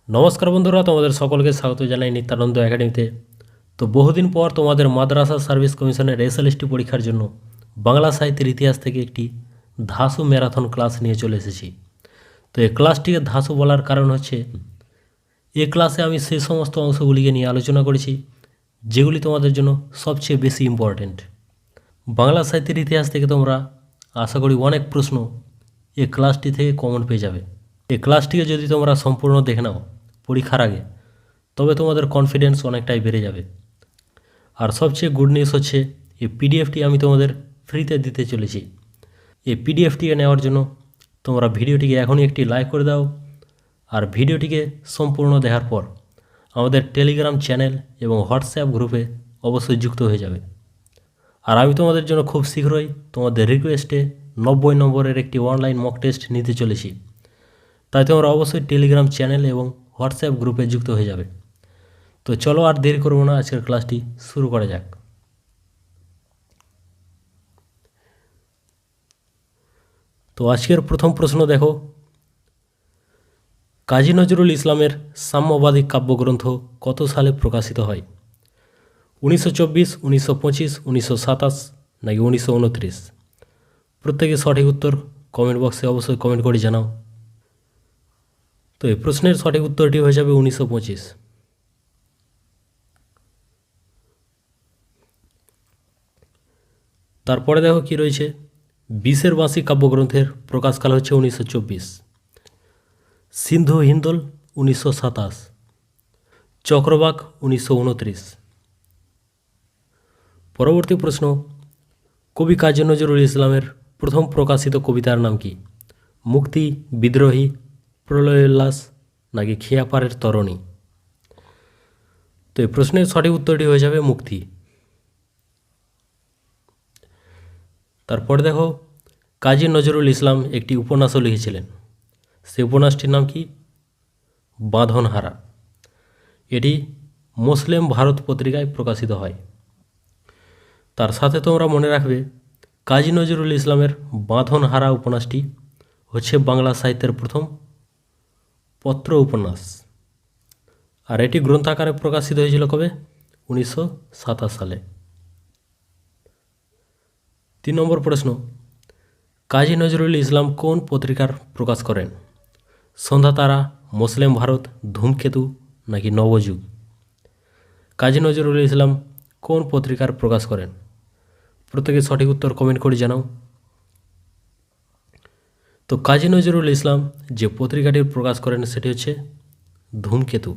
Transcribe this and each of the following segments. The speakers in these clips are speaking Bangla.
নমস্কার বন্ধুরা, তোমাদের সকলকে স্বাগত জানাই নিত্যানন্দ একাডেমিতে। তো বহুদিন পর তোমাদের মাদ্রাসা সার্ভিস কমিশনের এসএলএসটি পরীক্ষার জন্য বাংলা সাহিত্যের ইতিহাস থেকে একটি ধাসু ম্যারাথন ক্লাস নিয়ে চলে এসেছি। তো এই ক্লাসটিকে ধাসু বলার কারণ হচ্ছে এই ক্লাসে আমি সেই সমস্ত অংশগুলিকে নিয়ে আলোচনা করেছি যেগুলি তোমাদের জন্য সবচেয়ে বেশি ইম্পর্ট্যান্ট। বাংলা সাহিত্যের ইতিহাস থেকে তোমরা আশা করি অনেক প্রশ্ন এই ক্লাসটি থেকে কমন পেয়ে যাবে। এই ক্লাসটিকে যদি তোমরা সম্পূর্ণ দেখে নাও পরীক্ষার আগে, তবে তোমাদের কনফিডেন্স অনেকটাই বেড়ে যাবে। আর সবচেয়ে গুড নিউজ হচ্ছে এই পিডিএফটি আমি তোমাদের ফ্রিতে দিতে চলেছি। এই পিডিএফটিকে নেওয়ার জন্য তোমরা ভিডিওটিকে এখনই একটি লাইক করে দাও, আর ভিডিওটিকে সম্পূর্ণ দেখার পর আমাদের টেলিগ্রাম চ্যানেল এবং হোয়াটসঅ্যাপ গ্রুপে অবশ্যই যুক্ত হয়ে যাবে। আর আমি তোমাদের জন্য খুব শীঘ্রই তোমাদের রিকোয়েস্টে 90 নম্বরের একটি অনলাইন মক টেস্ট নিতে চলেছি, তাই তোমরা অবশ্যই টেলিগ্রাম চ্যানেল এবং হোয়াটসঅ্যাপ গ্রুপে যুক্ত হয়ে যাবে। তো চলো আর দেরি করবো না, আজকের ক্লাসটি শুরু করা যাক। তো আজকের প্রথম প্রশ্ন দেখো, কাজী নজরুল ইসলামের সাম্যবাদী কাব্যগ্রন্থ কত সালে প্রকাশিত হয়? 1924, 1925, 1927 নাকি 1929? প্রত্যেকে সঠিক উত্তর কমেন্ট বক্সে অবশ্যই কমেন্ট করে জানাও। তো এই প্রশ্নের সঠিক উত্তরটি হয়ে যাবে 1925। তারপরে দেখো কি রয়েছে, বিষের বাঁশি কাব্যগ্রন্থের প্রকাশকাল হচ্ছে 1924, সিন্ধু হিন্দোল 1927, চক্রবাক 1929। পরবর্তী প্রশ্ন, কবি কাজী নজরুল ইসলামের প্রথম প্রকাশিত কবিতার নাম কি? মুক্তি, বিদ্রোহী, প্রলয়োল্লাস নাকি খেয়াপাড়ের তরণী? তো এই প্রশ্নের সঠিক উত্তরটি হয়ে যাবে মুক্তি। তারপরে দেখো, কাজী নজরুল ইসলাম একটি উপন্যাসও লিখেছিলেন, সেই উপন্যাসটির নাম কি? বাঁধনহারা। এটি মুসলিম ভারত পত্রিকায় প্রকাশিত হয়। তার সাথে তোমরা মনে রাখবে, কাজী নজরুল ইসলামের বাঁধনহারা উপন্যাসটি হচ্ছে বাংলা সাহিত্যের প্রথম পত্র উপন্যাস, আর এটি গ্রন্থাকারে প্রকাশিত হয়েছিল কবে? 1927 সালে। 3 নম্বর প্রশ্ন, কাজী নজরুল ইসলাম কোন পত্রিকার প্রকাশ করেন? সন্ধ্যাতারা, মুসলিম ভারত, ধূমকেতু নাকি নবযুগ? কাজী নজরুল ইসলাম কোন পত্রিকার প্রকাশ করেন? প্রত্যেকে সঠিক উত্তর কমেন্ট করে জানাও। তো কাজী নজরুল ইসলাম যে পত্রিকাটির প্রকাশ করেন সেটি হচ্ছে ধূমকেতু।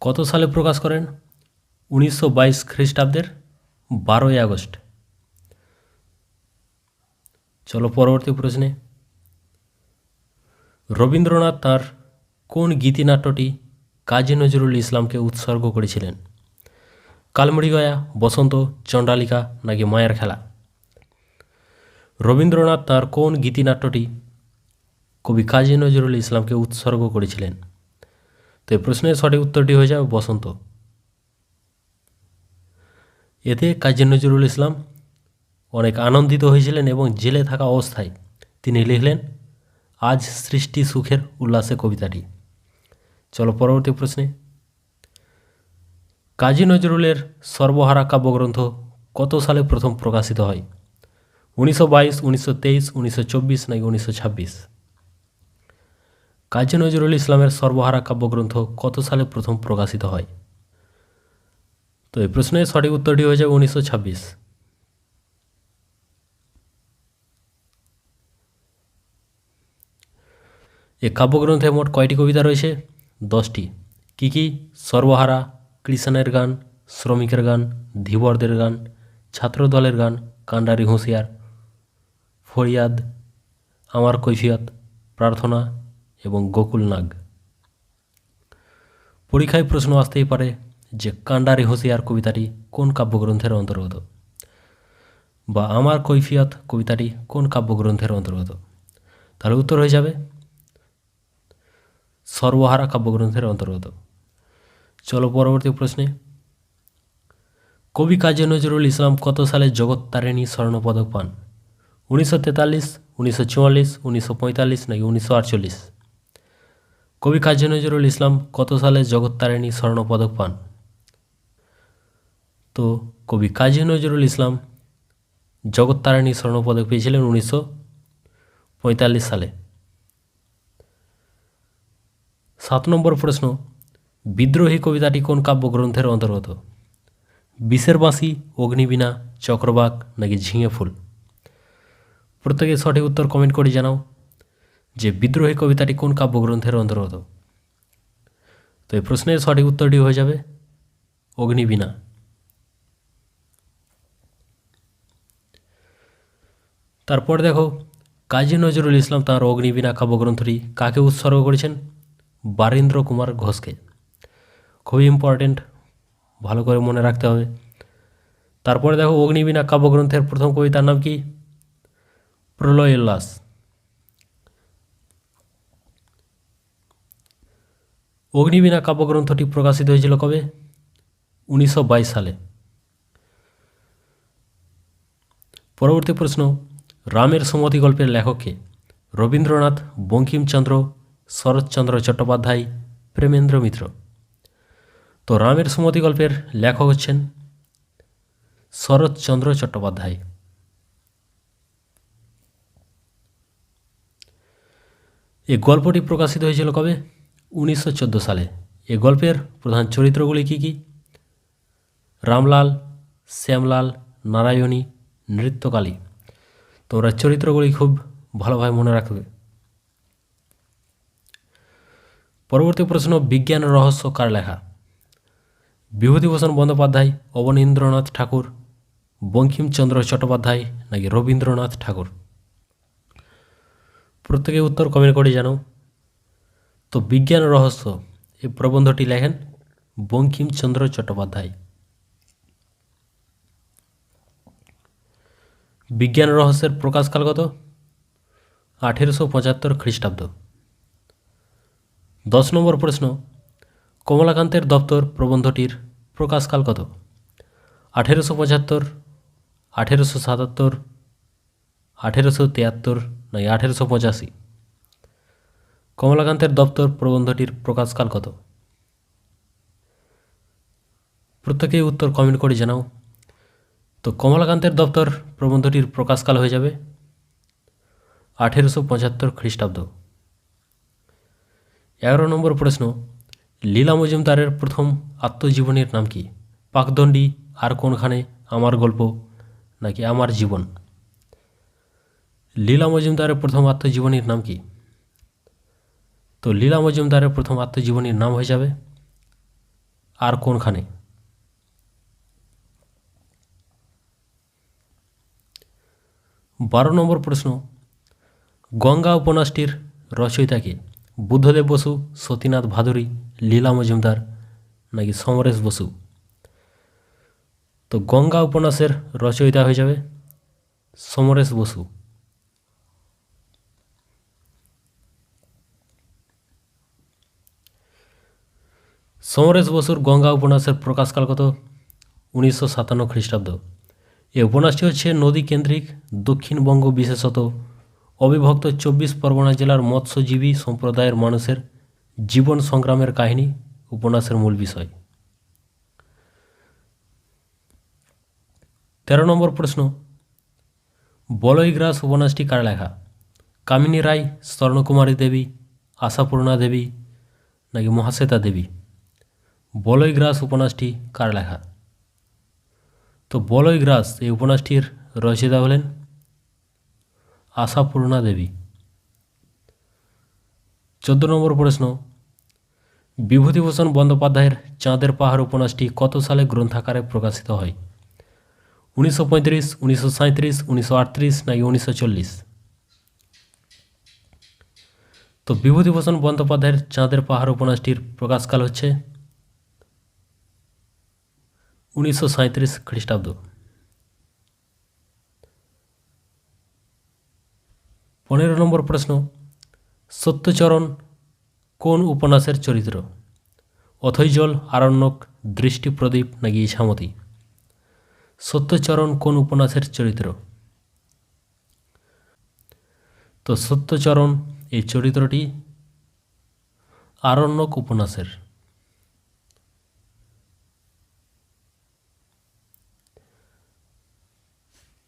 কত সালে প্রকাশ করেন? 1922 খ্রিস্টাব্দের 12ই আগস্ট। চলো পরবর্তী প্রশ্নে, রবীন্দ্রনাথ তাঁর কোন গীতিনাট্যটি কাজী নজরুল ইসলামকে উৎসর্গ করেছিলেন? কালমুড়ি গয়া, বসন্ত, চণ্ডালিকা নাকি মায়ের খেলা? রবীন্দ্রনাথ তাঁর কোন গীতিনাট্যটি কবি কাজী নজরুল ইসলামকে উৎসর্গ করেছিলেন? তো এই প্রশ্নের সঠিক উত্তরটি হয়ে যাবে বসন্ত। এতে কাজী নজরুল ইসলাম অনেক আনন্দিত হয়েছিলেন এবং জেলে থাকা অবস্থায় তিনি লিখলেন আজ সৃষ্টি সুখের উল্লাসে কবিতাটি। চলো পরবর্তী প্রশ্নে, কাজী নজরুলের সর্বহারা কাব্যগ্রন্থ কত সালে প্রথম প্রকাশিত হয়? 1922, 1923, 1924 নাকি 1926? কাজী নজরুল ইসলামের সর্বহারা কাব্যগ্রন্থ কত সালে প্রথম প্রকাশিত হয়? তো এই প্রশ্নের সঠিক উত্তরটি হয়ে যাবে 1926। এই কাব্যগ্রন্থে মোট কয়টি কবিতা রয়েছে? 10টি। কী কী? সর্বহারা, কৃষাণের গান, শ্রমিকের গান, ধীবরদের গান, ছাত্রদলের গান, কান্ডারি হুঁশিয়ার, ফরিয়াদ, আমার কৈফিয়ত, প্রার্থনা এবং গোকুল নাগ। পরীক্ষায় প্রশ্ন আসতেই পারে যে কান্ডারি হুঁশিয়ার কবিতাটি কোন কাব্যগ্রন্থের অন্তর্গত, বা আমার কৈফিয়ত কবিতাটি কোন কাব্যগ্রন্থের অন্তর্গত? তাহলে উত্তর হয়ে যাবে সর্বহারা কাব্যগ্রন্থের অন্তর্গত। চলো পরবর্তী প্রশ্নে, কবি কাজী নজরুল ইসলাম কত সালে জগত্তারিণী স্বর্ণপদক পান? 1943, 1944, 1945 নাকি 1948? কবি কাজী নজরুল ইসলাম কত সালে জগত্তারিণী স্বর্ণপদক পান? তো কবি কাজী নজরুল ইসলাম জগত্তারিণী স্বর্ণপদক পেয়েছিলেন 1945 সালে। 7 নম্বর প্রশ্ন, বিদ্রোহী কবিতাটি কোন কাব্যগ্রন্থের অন্তর্গত? বিষের বাঁশি, অগ্নিবীণা, চক্রবাক নাকি ঝিঙে ফুল? প্রত্যেকে সঠিক উত্তর কমেন্ট করে জানাও যে বিদ্রোহী কবিতাটি কোন কাব্যগ্রন্থের অন্তর্গত। তো এই প্রশ্নের সঠিক উত্তরটি হয়ে যাবে অগ্নিবীণা। তারপর দেখো, কাজী নজরুল ইসলাম তাঁর অগ্নিবীণা কাব্যগ্রন্থটি কাকে উৎসর্গ করেছেন? বারীন্দ্র কুমার ঘোষকে। খুবই ইম্পর্টেন্ট, ভালো করে মনে রাখতে হবে। তারপরে দেখো, অগ্নিবীণা কাব্যগ্রন্থের প্রথম কবিতার নাম কি? প্রলয় উল্লাস। অগ্নিবীণা কাব্যগ্রন্থটি প্রকাশিত হয়েছিল কবে? 1922 সালে। পরবর্তী প্রশ্ন, রামের সুমতি গল্পের লেখককে? রবীন্দ্রনাথ, বঙ্কিমচন্দ্র, শরৎচন্দ্র চট্টোপাধ্যায়, প্রেমেন্দ্র মিত্র? তো রামের সুমতি গল্পের লেখক হচ্ছেন শরৎচন্দ্র চট্টোপাধ্যায়। এই গল্পটি প্রকাশিত হয়েছিল কবে? 1914 সালে। এই গল্পের প্রধান চরিত্রগুলি কি কি? রামলাল, শ্যামলাল, নারায়ণী, নৃত্যকালী। তোমরা চরিত্রগুলি খুব ভালোভাবে মনে রাখবে। পরবর্তী প্রশ্ন, বিজ্ঞান রহস্য কার লেখা? বিভূতিভূষণ বন্দ্যোপাধ্যায়, অবনীন্দ্রনাথ ঠাকুর, বঙ্কিমচন্দ্র চট্টোপাধ্যায় নাকি রবীন্দ্রনাথ ঠাকুর? প্রত্যেকে উত্তর কমেন্ট করে জানাও। তো বিজ্ঞান রহস্য এই প্রবন্ধটি লেখেন বঙ্কিমচন্দ্র চট্টোপাধ্যায়। বিজ্ঞান রহস্যের প্রকাশকাল কত? 1875 খ্রিস্টাব্দ। 10 নম্বর প্রশ্ন, কমলাকান্তের দপ্তর প্রবন্ধটির প্রকাশকাল কত? 1875, 1877, 1873 নাকি 1885? কমলাকান্তের দপ্তর প্রবন্ধটির প্রকাশকাল কত? প্রত্যেকেই উত্তর কমেন্ট করে জানাও। তো কমলাকান্তের দপ্তর প্রবন্ধটির প্রকাশকাল হয়ে যাবে 1875 খ্রিস্টাব্দ। 11 নম্বর প্রশ্ন, লীলা মজুমদারের প্রথম আত্মজীবনীর নাম কি? পাকদণ্ডী, আর কোনখানে, আমার গল্প নাকি আমার জীবন? লীলা মজুমদারের প্রথম আত্মজীবনীর নাম কি? তো লীলা মজুমদারের প্রথম আত্মজীবনীর নাম হয়ে যাবে আর কোনখানে। 12 নম্বর প্রশ্ন, গঙ্গা উপন্যাসটির রচয়িতা কে? বুদ্ধদেব বসু, সতীনাথ ভাদুরী, লীলা মজুমদার নাকি সমরেশ বসু? তো গঙ্গা উপন্যাসের রচয়িতা হয়ে যাবে সমরেশ বসু। সমরেশ বসুর গঙ্গা উপন্যাসের প্রকাশকাল কত? 1957 খ্রিস্টাব্দ। এই উপন্যাসটি হচ্ছে নদী কেন্দ্রিক, দক্ষিণবঙ্গ বিশেষত অবিভক্ত 24 পরগনা জেলার মৎস্যজীবী সম্প্রদায়ের মানুষের জীবন সংগ্রামের কাহিনী উপন্যাসের মূল বিষয়। 13 নম্বর প্রশ্ন, বলয়গ্রাস উপন্যাসটি কার লেখা? কামিনী রায়, স্বর্ণকুমারী দেবী, আশাপূর্ণা দেবী নাকি মহাশ্বেতা দেবী? বলয়গ্রাস উপন্যাসটি কার লেখা? তো বলয়গ্রাস এই উপন্যাসটির রচয়িতা হলেন আশাপূর্ণা দেবী। 14 নম্বর প্রশ্ন, বিভূতিভূষণ বন্দ্যোপাধ্যায়ের চাঁদের পাহাড় উপন্যাসটি কত সালে গ্রন্থাকারে প্রকাশিত হয়? 1935, 1937, 1938 নাকি 1940? তো বিভূতিভূষণ বন্দ্যোপাধ্যায়ের চাঁদের পাহাড় উপন্যাসটির প্রকাশকাল হচ্ছে 1937 খ্রিস্টাব্দ। 15 নম্বর প্রশ্ন, সত্যচরণ কোন উপন্যাসের চরিত্র? অথৈ জল, আরণ্যক, দৃষ্টি প্রদীপ নাকি ইছামতি? সত্যচরণ কোন উপন্যাসের চরিত্র? তো সত্যচরণ এই চরিত্রটি আরণ্যক উপন্যাসের?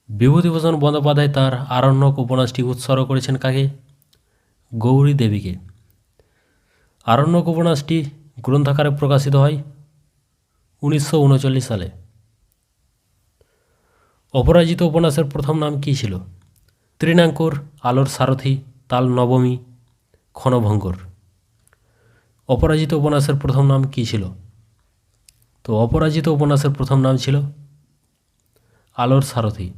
বিভূতিভূষণ বন্দ্যোপাধ্যায় তাঁর আরণ্যক উপন্যাসটি উৎসর্গ করেছেন কাকে? গৌরী দেবীকে। আরণ্যক উপন্যাসটি গ্রন্থাকারে প্রকাশিত হয় 1939 সালে। অপরাজিত উপন্যাসের প্রথম নাম কী ছিল? তৃণাঙ্কুর, আলোর সারথি, তাল নবমী, ক্ষণভঙ্গুর। অপরাজিত উপন্যাসের প্রথম নাম কী ছিল? তো অপরাজিত উপন্যাসের প্রথম নাম ছিল আলোর সারথি।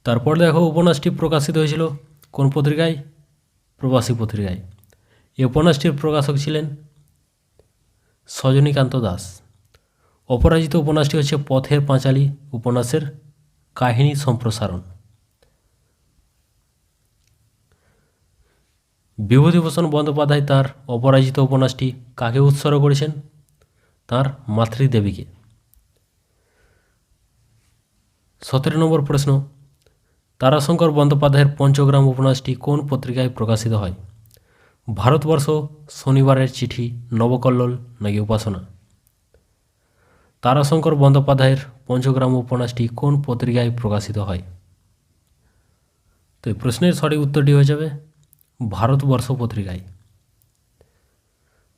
তারপর দেখো উপন্যাসটি প্রকাশিত হয়েছিল কোন পত্রিকায়? প্রবাসী পত্রিকায়। এই উপন্যাসটির প্রকাশক ছিলেন সজনীকান্ত দাস। অপরাজিত উপন্যাসটি হচ্ছে পথের পাঁচালী উপন্যাসের কাহিনী সম্প্রসারণ। বিভূতিভূষণ বন্দ্যোপাধ্যায় তার অপরাজিত উপন্যাসটি কাকে উৎসর্গ করেছেন? তাঁর মাতৃদেবীকে। 17 নম্বর প্রশ্ন, তারাশঙ্কর বন্দ্যোপাধ্যায়ের পঞ্চগ্রাম উপন্যাসটি কোন পত্রিকায় প্রকাশিত হয়? ভারতবর্ষ, শনিবারের চিঠি, নবকল্লোল নাকি উপাসনা? তারাশঙ্কর বন্দ্যোপাধ্যায়ের পঞ্চগ্রাম উপন্যাসটি কোন পত্রিকায় প্রকাশিত হয়? তো এই প্রশ্নের সঠিক উত্তরটি হয়ে যাবে ভারতবর্ষ পত্রিকায়।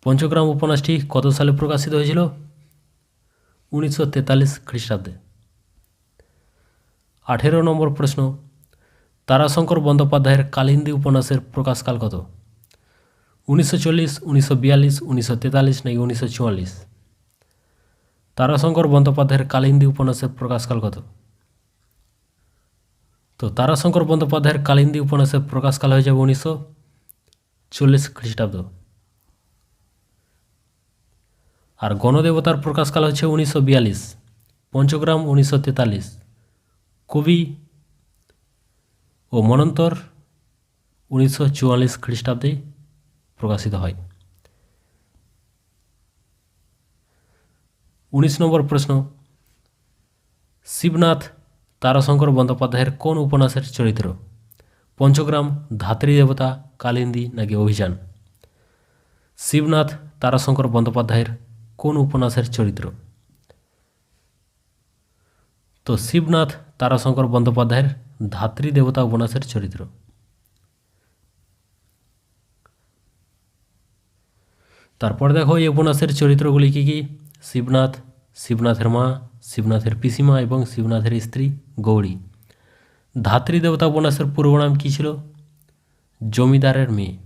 পঞ্চগ্রাম উপন্যাসটি কত সালে প্রকাশিত হয়েছিল? 1943 খ্রিস্টাব্দে। 18 নম্বর প্রশ্ন, তারাশঙ্কর বন্দ্যোপাধ্যায়ের কালিন্দী উপন্যাসের প্রকাশকাল কত? 1940, 1942, 1943 নাকি 1944? তারাশঙ্কর বন্দ্যোপাধ্যায়ের কালিন্দী উপন্যাসের প্রকাশকাল কত? তো তারাশঙ্কর বন্দ্যোপাধ্যায়ের কালিন্দী উপন্যাসের প্রকাশকাল হয়ে যাবে 1940 খ্রিস্টাব্দ। আর গণদেবতার প্রকাশকাল হচ্ছে 1942, পঞ্চগ্রাম 1943, কবি ও মনন্তর 1944 খ্রিস্টাব্দে প্রকাশিত হয়। 19 নম্বর প্রশ্ন, শিবনাথ তারাশঙ্কর বন্দ্যোপাধ্যায়ের কোন উপন্যাসের চরিত্র? পঞ্চগ্রাম, ধাত্রী দেবতা, কালিন্দী নাকি অভিযান? শিবনাথ তারাশঙ্কর বন্দ্যোপাধ্যায়ের কোন উপন্যাসের চরিত্র? তো শিবনাথ তারাশঙ্কর বন্দ্যোপাধ্যায়ের ধাত্রী দেবতা উপন্যাসের চরিত্র। তারপর দেখো এই উপন্যাসের চরিত্রগুলি কী কী? শিবনাথ, শিবনাথের মা, শিবনাথের পিসিমা এবং শিবনাথের স্ত্রী গৌরী। ধাত্রী দেবতা উপন্যাসের পূর্ব নাম কী ছিল? জমিদারের মেয়ে।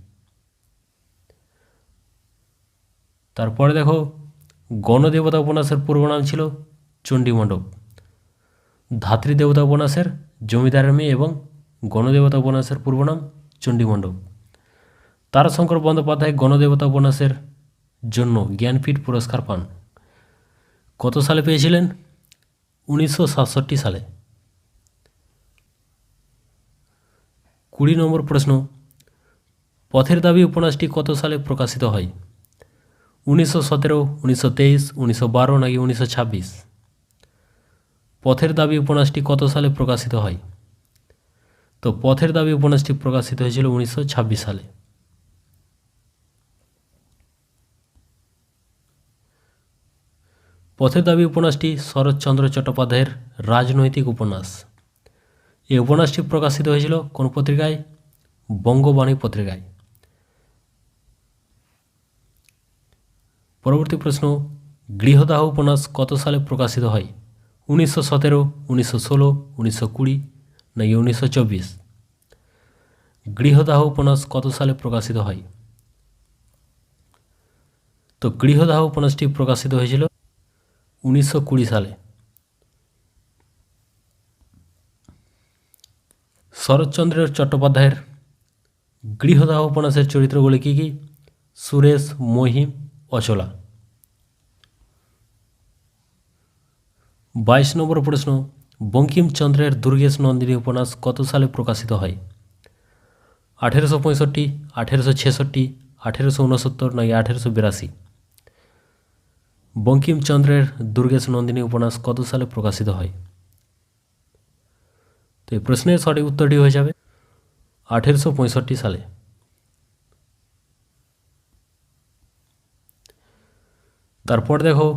তারপরে দেখো গণদেবতা উপন্যাসের পূর্ব নাম ছিল চণ্ডীমণ্ডপ। ধাত্রী দেবতা উপন্যাসের জমিদারের মেয়ে এবং গণদেবতা উপন্যাসের পূর্ব নাম চণ্ডীমণ্ডপ। তারাশঙ্কর বন্দ্যোপাধ্যায় গণদেবতা উপন্যাসের জন্য জ্ঞানপীঠ পুরস্কার পান। কত সালে পেয়েছিলেন? 1967 সালে। 20 নম্বর প্রশ্ন, পথের দাবি উপন্যাসটি কত সালে প্রকাশিত হয়? 1917, 1923, 1912 নাকি 1926? পথের দাবি উপন্যাসটি কত সালে প্রকাশিত হয়? তো পথের দাবি উপন্যাসটি প্রকাশিত হয়েছিল 1926 সালে। পথের দাবি উপন্যাসটি শরৎচন্দ্র চট্টোপাধ্যায়ের রাজনৈতিক উপন্যাস। এই উপন্যাসটি প্রকাশিত হয়েছিল কোন পত্রিকায়? বঙ্গবাণী পত্রিকায়। পরবর্তী প্রশ্ন, গৃহদাহ উপন্যাস কত সালে প্রকাশিত হয়? 1917, 1916, 1920 নাকি 1924? গৃহদাহ উপন্যাস কত সালে প্রকাশিত হয়? তো গৃহদাহ উপন্যাসটি প্রকাশিত হয়েছিল 1920 সালে। শরৎচন্দ্র চট্টোপাধ্যায়ের গৃহদাহ উপন্যাসের চরিত্রগুলি কী কী? সুরেশ, মহিম, অচলা। 22 নম্বর প্রশ্ন, বঙ্কিমচন্দ্রের দুর্গেশ নন্দিনী উপন্যাস কত সালে প্রকাশিত হয়? 1865, 1866, 1869 নাকি 1882? বঙ্কিমচন্দ্রের দুর্গেশ নন্দিনী উপন্যাস কত সালে প্রকাশিত হয়? তো এই প্রশ্নের সঠিক উত্তরটি হয়ে যাবে 1865 সালে। তারপর দেখো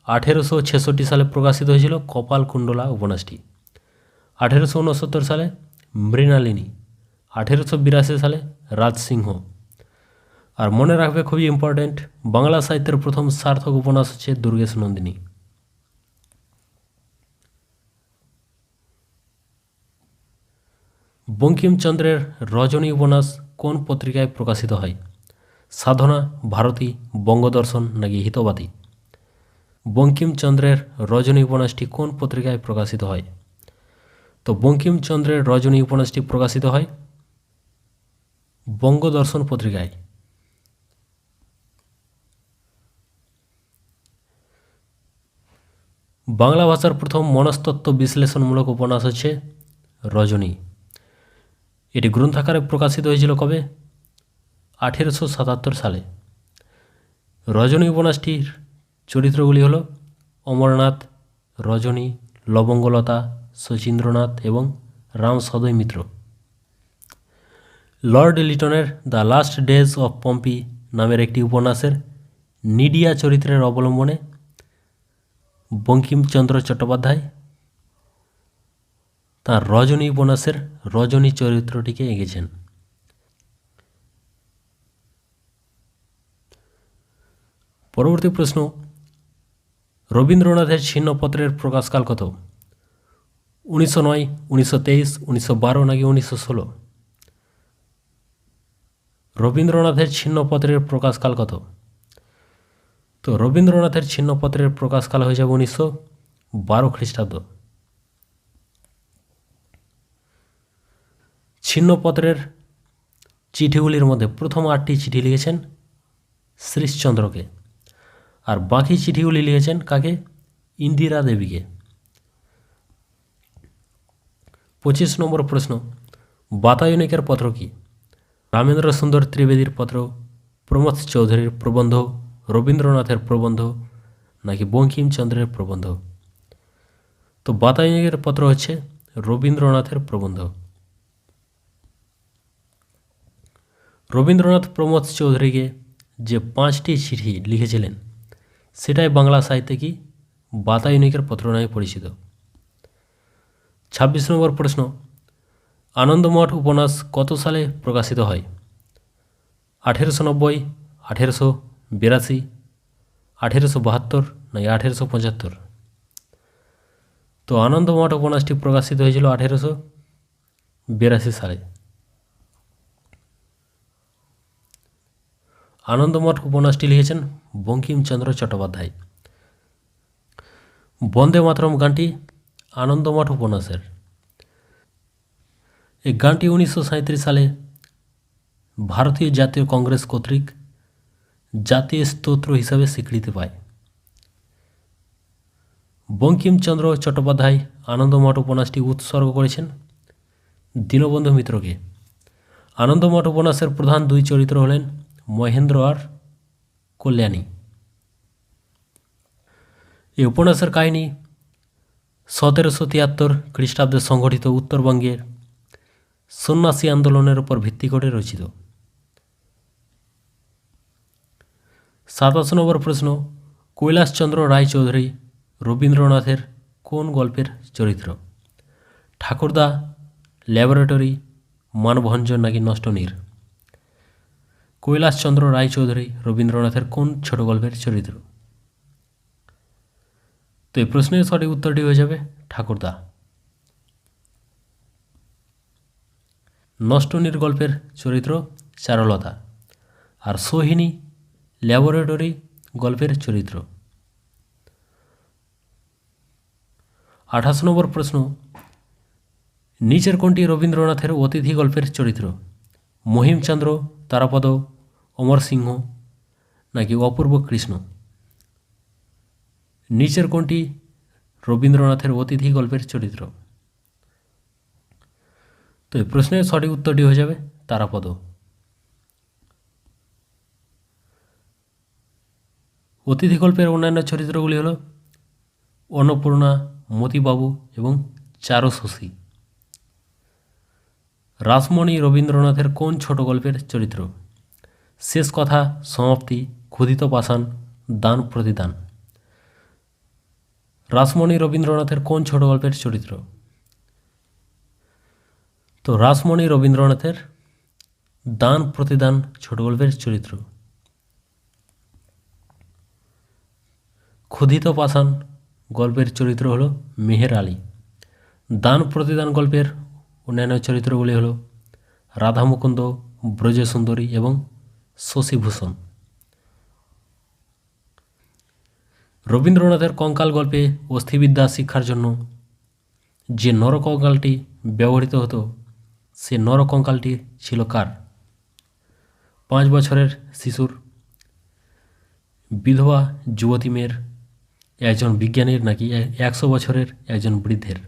1866 সালে প্রকাশিত হয়েছিল কপালকুণ্ডলা উপন্যাসটি। 1869 সালে মৃণালিনী, 1882 সালে রাজসিংহ। আর মনে রাখবে, খুবই ইম্পর্টেন্ট, বাংলা সাহিত্যের প্রথম সার্থক উপন্যাস হচ্ছে দুর্গেশ নন্দিনী। বঙ্কিমচন্দ্রের রজনী উপন্যাস কোন পত্রিকায় প্রকাশিত হয়? সাধনা, ভারতী, বঙ্গদর্শন নাকি হিতবাদী? বঙ্কিমচন্দ্রের রজনী উপন্যাসটি কোন পত্রিকায় প্রকাশিত হয়? তো বঙ্কিমচন্দ্রের রজনী উপন্যাসটি প্রকাশিত হয় বঙ্গদর্শন পত্রিকায়। বাংলা ভাষার প্রথম মনস্তত্ত্ব বিশ্লেষণমূলক উপন্যাস হচ্ছে রজনী। এটি গ্রন্থাকারে প্রকাশিত হয়েছিল কবে? 1877 সালে। রজনী উপন্যাসটির চরিত্রগুলি হল অমরনাথ, রজনী, লবঙ্গলতা, শচীন্দ্রনাথ এবং রাম সদয় মিত্র। লর্ড লিটনের the last days of Pompeii নামের একটি উপন্যাসের নিডিয়া চরিত্রের অবলম্বনে বঙ্কিমচন্দ্র চট্টোপাধ্যায় তাঁর রজনী উপন্যাসের রজনী চরিত্রটিকে এঁকেছেন। পরবর্তী প্রশ্ন, রবীন্দ্রনাথের ছিন্নপত্রের প্রকাশকাল কত? 1909, 1923, 1912 নাকি 1916? রবীন্দ্রনাথের ছিন্নপত্রের প্রকাশকাল কত? তো রবীন্দ্রনাথের ছিন্নপত্রের প্রকাশকাল হয়ে যাবে 1912 খ্রিস্টাব্দ। ছিন্নপত্রের চিঠিগুলির মধ্যে প্রথম 8টি চিঠি লিখেছেন শ্রীশচন্দ্রকে, আর বাকি চিঠিগুলি লিখেছেন কাকে? ইন্দিরা দেবীকে। 25 নম্বর প্রশ্ন, বাতায়নিকের পত্র কি? রামেন্দ্র সুন্দর ত্রিবেদীর পত্র, প্রমথ চৌধুরীর প্রবন্ধ, রবীন্দ্রনাথের প্রবন্ধ নাকি বঙ্কিমচন্দ্রের প্রবন্ধ? তো বাতায়নিকের পত্র হচ্ছে রবীন্দ্রনাথের প্রবন্ধ। রবীন্দ্রনাথ প্রমথ চৌধুরীকে যে 5টি চিঠি লিখেছিলেন সেটাই বাংলা সাহিত্যে কি বাতায়নিকের পত্র নামে পরিচিত। 26 নম্বর প্রশ্ন, আনন্দমঠ উপন্যাস কত সালে প্রকাশিত হয়? 1890, 1882, 1872 নাকি 1875? তো আনন্দমঠ উপন্যাসটি প্রকাশিত হয়েছিল 1882 সালে। আনন্দমঠ উপন্যাসটি লিখেছেন বঙ্কিমচন্দ্র চট্টোপাধ্যায়। বন্দে মাতরম গানটি আনন্দমঠ উপন্যাসের। এই গানটি 1937 সালে ভারতীয় জাতীয় কংগ্রেস কর্তৃক জাতীয় স্তোত্র হিসাবে স্বীকৃতি পায়। বঙ্কিমচন্দ্র চট্টোপাধ্যায় আনন্দমঠ উপন্যাসটি উৎসর্গ করেছেন দীনবন্ধু মিত্রকে। আনন্দমঠ উপন্যাসের প্রধান 2 চরিত্র হলেন মহেন্দ্র আর কল্যাণী। এই উপন্যাসের কাহিনী 1773 খ্রিস্টাব্দে সংঘটিত উত্তরবঙ্গের সন্ন্যাসী আন্দোলনের উপর ভিত্তি করে রচিত। 27 নম্বর প্রশ্ন, কৈলাসচন্দ্র রায়চৌধুরী রবীন্দ্রনাথের কোন গল্পের চরিত্র? ঠাকুরদা, ল্যাবরেটরি, মানভঞ্জন নাকি নষ্টনীড়? কৈলাসচন্দ্র রায়চৌধুরী রবীন্দ্রনাথের কোন ছোট গল্পের চরিত্র? তো এই প্রশ্নের সঠিক উত্তরটি হয়ে যাবে ঠাকুরদা। নষ্টনীড় গল্পের চরিত্র চারুলতা, আর সোহিনী ল্যাবরেটরি গল্পের চরিত্র। 28 নম্বর প্রশ্ন, নিচের কোনটি রবীন্দ্রনাথের অতিথি গল্পের চরিত্র? মহিমচন্দ্র, তারাপদ, অমর সিংহ নাকি অপূর্ব কৃষ্ণ? নিচের কোনটি রবীন্দ্রনাথের অতিথি গল্পের চরিত্র? তো এই প্রশ্নের সঠিক উত্তরটি হয়ে যাবে তারাপদ। অতিথি গল্পের অন্যান্য চরিত্রগুলি হল অন্নপূর্ণা, মতিবাবু এবং চারু শশী। রাসমণি রবীন্দ্রনাথের কোন ছোট গল্পের চরিত্র? শেষ কথা, সমাপ্তি, ক্ষুধিত পাষাণ, দান প্রতিদান। রাসমণি রবীন্দ্রনাথের কোন ছোট গল্পের চরিত্র? তো রাসমণি রবীন্দ্রনাথের দান প্রতিদান ছোট গল্পের চরিত্র। ক্ষুধিত পাষাণ গল্পের চরিত্র হলো মেহের আলী। দান প্রতিদান গল্পের অন্যান্য চরিত্রগুলি হলো রাধা মুকুন্দ, ব্রজসুন্দরী এবং শশীভূষণ। রবীন্দ্রনাথের কঙ্কাল গল্পে অস্থিবিদ্যা শিক্ষার জন্য যে নরকঙ্কালটি ব্যবহৃত হতো সে নরকঙ্কালটি ছিল কার? 5 বছরের শিশুর, বিধবা যুবতী মেয়ের, একজন বিজ্ঞানীর নাকি 100 বছরের একজন বৃদ্ধের?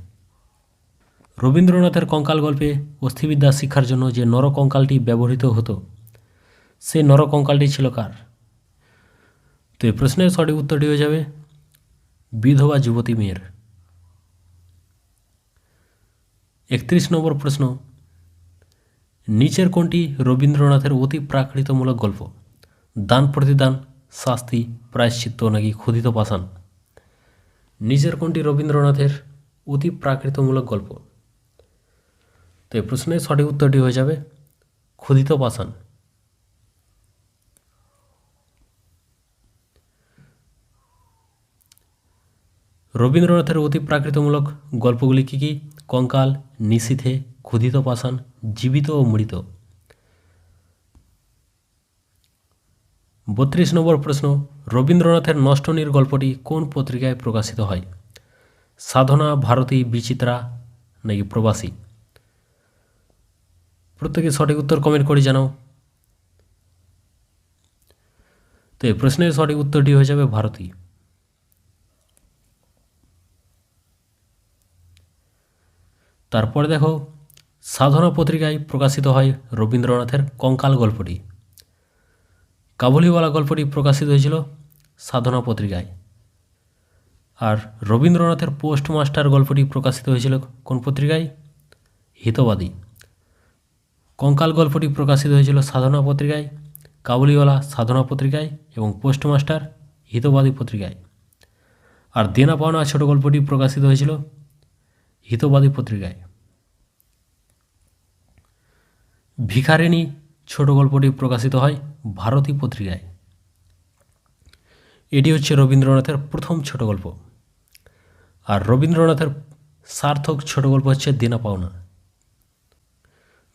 রবীন্দ্রনাথের কঙ্কাল গল্পে অস্থিবিদ্যা শিক্ষার জন্য যে নরকঙ্কালটি ব্যবহৃত হতো সে নরকঙ্কালটি ছিল কার? তো এই প্রশ্নের সঠিক উত্তরটি হয়ে যাবে বিধবা যুবতী মেয়ের। 31 নম্বর প্রশ্ন, নিচের কোনটি রবীন্দ্রনাথের অতি প্রাকৃতমূলক গল্প? দান প্রতিদান, শাস্তি, প্রায়শ্চিত্ত নাকি ক্ষুধিত পাষাণ? নিচের কোনটি রবীন্দ্রনাথের অতি প্রাকৃতমূলক গল্প? তো এই প্রশ্নের সঠিক উত্তরটি হয়ে যাবে ক্ষুধিত পাষাণ। রবীন্দ্রনাথের অতি প্রাকৃতমূলক গল্পগুলি কী কী? কঙ্কাল, নিশীথে, ক্ষুধিত পাষাণ, জীবিত ও মৃত। 32 নম্বর প্রশ্ন, রবীন্দ্রনাথের নষ্টনীর গল্পটি কোন পত্রিকায় প্রকাশিত হয়? সাধনা, ভারতী, বিচিত্রা নাকি প্রবাসী? প্রত্যেকে সঠিক উত্তর কমেন্ট করে জানাও। তো এই প্রশ্নের সঠিক উত্তরটি হয়ে যাবে ভারতী। তারপরে দেখো, সাধনা পত্রিকায় প্রকাশিত হয় রবীন্দ্রনাথের কঙ্কাল গল্পটি। কাবুলিওয়ালা গল্পটি প্রকাশিত হয়েছিল সাধনা পত্রিকায়। আর রবীন্দ্রনাথের পোস্টমাস্টার গল্পটি প্রকাশিত হয়েছিল কোন পত্রিকায়? হিতবাদী। কঙ্কাল গল্পটি প্রকাশিত হয়েছিল সাধনা পত্রিকায়, কাবুলিওয়ালা সাধনা পত্রিকায় এবং পোস্টমাস্টার হিতবাদী পত্রিকায়। আর দেনা পাওনা ছোট গল্পটি প্রকাশিত হয়েছিল হিতবাদী পত্রিকায়। ভিখারিণী ছোট গল্পটি প্রকাশিত হয় ভারতী পত্রিকায়। এটি হচ্ছে রবীন্দ্রনাথের প্রথম ছোট গল্প। আর রবীন্দ্রনাথের সার্থক ছোট গল্প হচ্ছে দেনা পাওনা।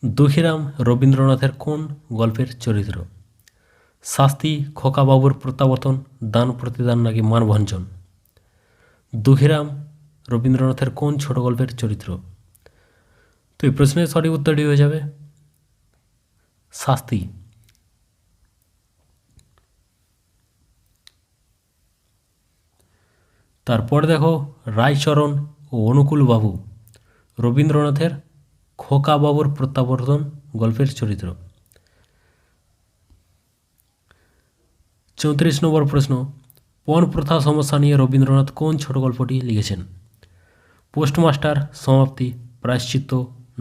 দুঃখীরাম রবীন্দ্রনাথের কোন গল্পের চরিত্র? শাস্তি, খোকাবাবুর প্রত্যাবর্তন, দান প্রতিদান নাকি মানভঞ্জন? দুঃখীরাম রবীন্দ্রনাথের কোন ছোট গল্পের চরিত্র? তো এই প্রশ্নের সঠিক উত্তরটি হয়ে যাবে শাস্তি। তারপর দেখো, রায়চরণ ও অনুকূলবাবু রবীন্দ্রনাথের খোকাবাবুর প্রত্যাবর্তন গল্পের চরিত্র। 34 নম্বর প্রশ্ন, পণ প্রথা সমস্যা নিয়ে রবীন্দ্রনাথ কোন ছোট গল্পটি লিখেছেন? পোস্টমাস্টার, সমাপ্তি, প্রায়শ্চিত্ত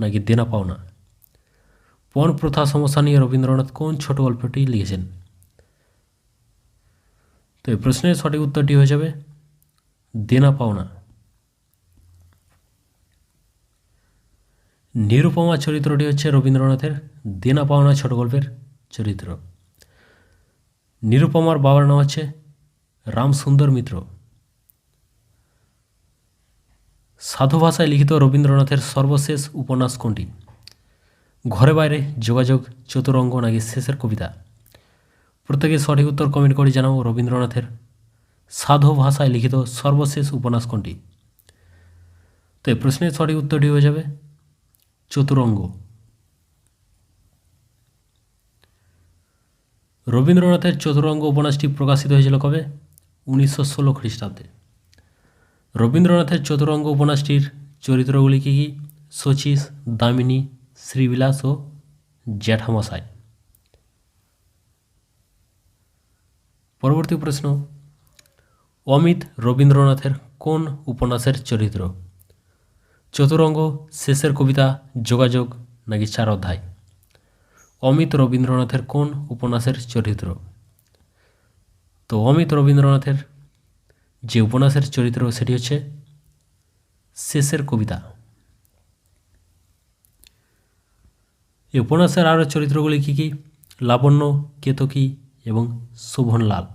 নাকি দেনা পাওনা? পণ প্রথা সমস্যা নিয়ে রবীন্দ্রনাথ কোন ছোট গল্পটি লিখেছেন? তো এই প্রশ্নের সঠিক উত্তরটি হয়ে যাবে দেনা পাওনা। নিরুপমা চরিত্রটি হচ্ছে রবীন্দ্রনাথের দেনা পাওনা ছোট গল্পের চরিত্র। নিরুপমার বাবার নাম হচ্ছে রামসুন্দর মিত্র। সাধু ভাষায় লিখিত রবীন্দ্রনাথের সর্বশেষ উপন্যাস কোনটি? ঘরে বাইরে, যোগাযোগ, চতুরঙ্গ নাকি শেষের কবিতা? প্রত্যেকে সঠিক উত্তর কমেন্ট করে জানাও রবীন্দ্রনাথের সাধু ভাষায় লিখিত সর্বশেষ উপন্যাস কোনটি? তো এই প্রশ্নের সঠিক উত্তরটি হয়ে যাবে চতুরঙ্গ। রবীন্দ্রনাথের চতুরঙ্গ উপন্যাসটি প্রকাশিত হয়েছিল কবে? 1916 খ্রিস্টাব্দে। রবীন্দ্রনাথের চতুরঙ্গ উপন্যাসটির চরিত্রগুলি কী কী? শচীশ, দামিনী, শ্রীবিলাস ও জ্যাঠামশাই। পরবর্তী প্রশ্ন, অমিত রবীন্দ্রনাথের কোন উপন্যাসের চরিত্র? চতুরঙ্গ, শেষের কবিতা, যোগাযোগ নাকি 4 অধ্যায়? অমিত রবীন্দ্রনাথের কোন উপন্যাসের চরিত্র? তো অমিত রবীন্দ্রনাথের যে উপন্যাসের চরিত্র সেটি হচ্ছে শেষের কবিতা। এই উপন্যাসের আরও চরিত্রগুলি কী কী? লাবণ্য, কেতকী এবং শোভনলাল।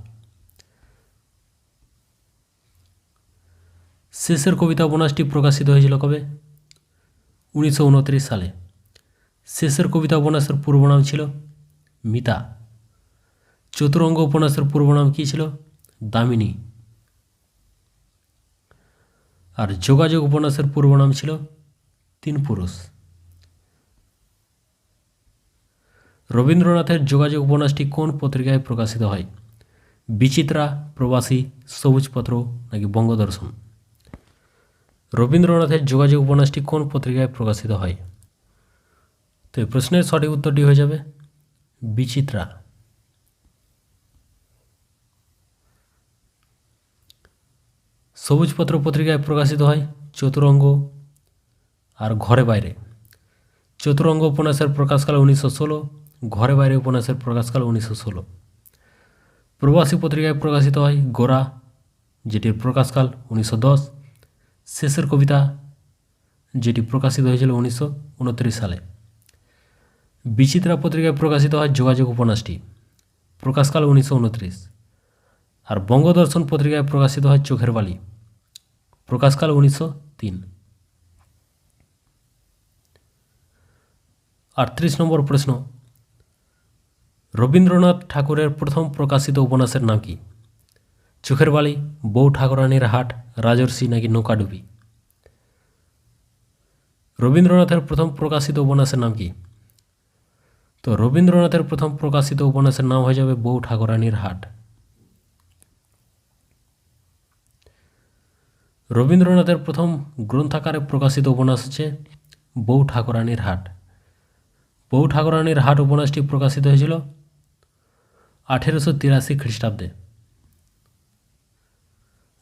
শেষের কবিতা উপন্যাসটি প্রকাশিত হয়েছিল কবে? 1929 সালে। শেষের কবিতা উপন্যাসের পূর্ব নাম ছিল মিতা। চতুরঙ্গ উপন্যাসের পূর্ব নাম কী ছিল? দামিনী। আর যোগাযোগ উপন্যাসের পূর্ব নাম ছিল তিন পুরুষ। রবীন্দ্রনাথের যোগাযোগ উপন্যাসটি কোন পত্রিকায় প্রকাশিত হয়? বিচিত্রা, প্রবাসী, সবুজপত্র নাকি বঙ্গদর্শন? রবীন্দ্রনাথের যোগাযোগ উপন্যাসটি কোন পত্রিকায় প্রকাশিত হয়? তো এই প্রশ্নের সঠিক উত্তরটি হয়ে যাবে বিচিত্রা। সবুজপত্র পত্রিকায় প্রকাশিত হয় চতুরঙ্গ আর ঘরে বাইরে। চতুরঙ্গ উপন্যাসের প্রকাশকাল 1916, ঘরে বাইরে উপন্যাসের প্রকাশকাল 1916। প্রবাসী পত্রিকায় প্রকাশিত হয় গোরা, যেটির প্রকাশকাল 1910। শেষের কবিতা, যেটি প্রকাশিত হয়েছিল 1929 সালে। বিচিত্রা পত্রিকায় প্রকাশিত হয় যোগাযোগ উপন্যাসটি, প্রকাশকাল 1929। আর বঙ্গদর্শন পত্রিকায় প্রকাশিত হয় চোখের বালি, প্রকাশকাল 1903। 38 নম্বর প্রশ্ন, রবীন্দ্রনাথ ঠাকুরের প্রথম প্রকাশিত উপন্যাসের নাম কি? চোখের বালি, বউ ঠাকুরানীর হাট, রাজর্ষি নাকি নৌকাডুবি? রবীন্দ্রনাথের প্রথম প্রকাশিত উপন্যাসের নাম কি? তো রবীন্দ্রনাথের প্রথম প্রকাশিত উপন্যাসের নাম হয়ে যাবে বউ ঠাকুরানীর হাট। রবীন্দ্রনাথের প্রথম গ্রন্থাকারে প্রকাশিত উপন্যাস হচ্ছে বউ ঠাকুরানীর হাট। বউ ঠাকুরানীর হাট উপন্যাসটি প্রকাশিত হয়েছিল 1883 খ্রিস্টাব্দে।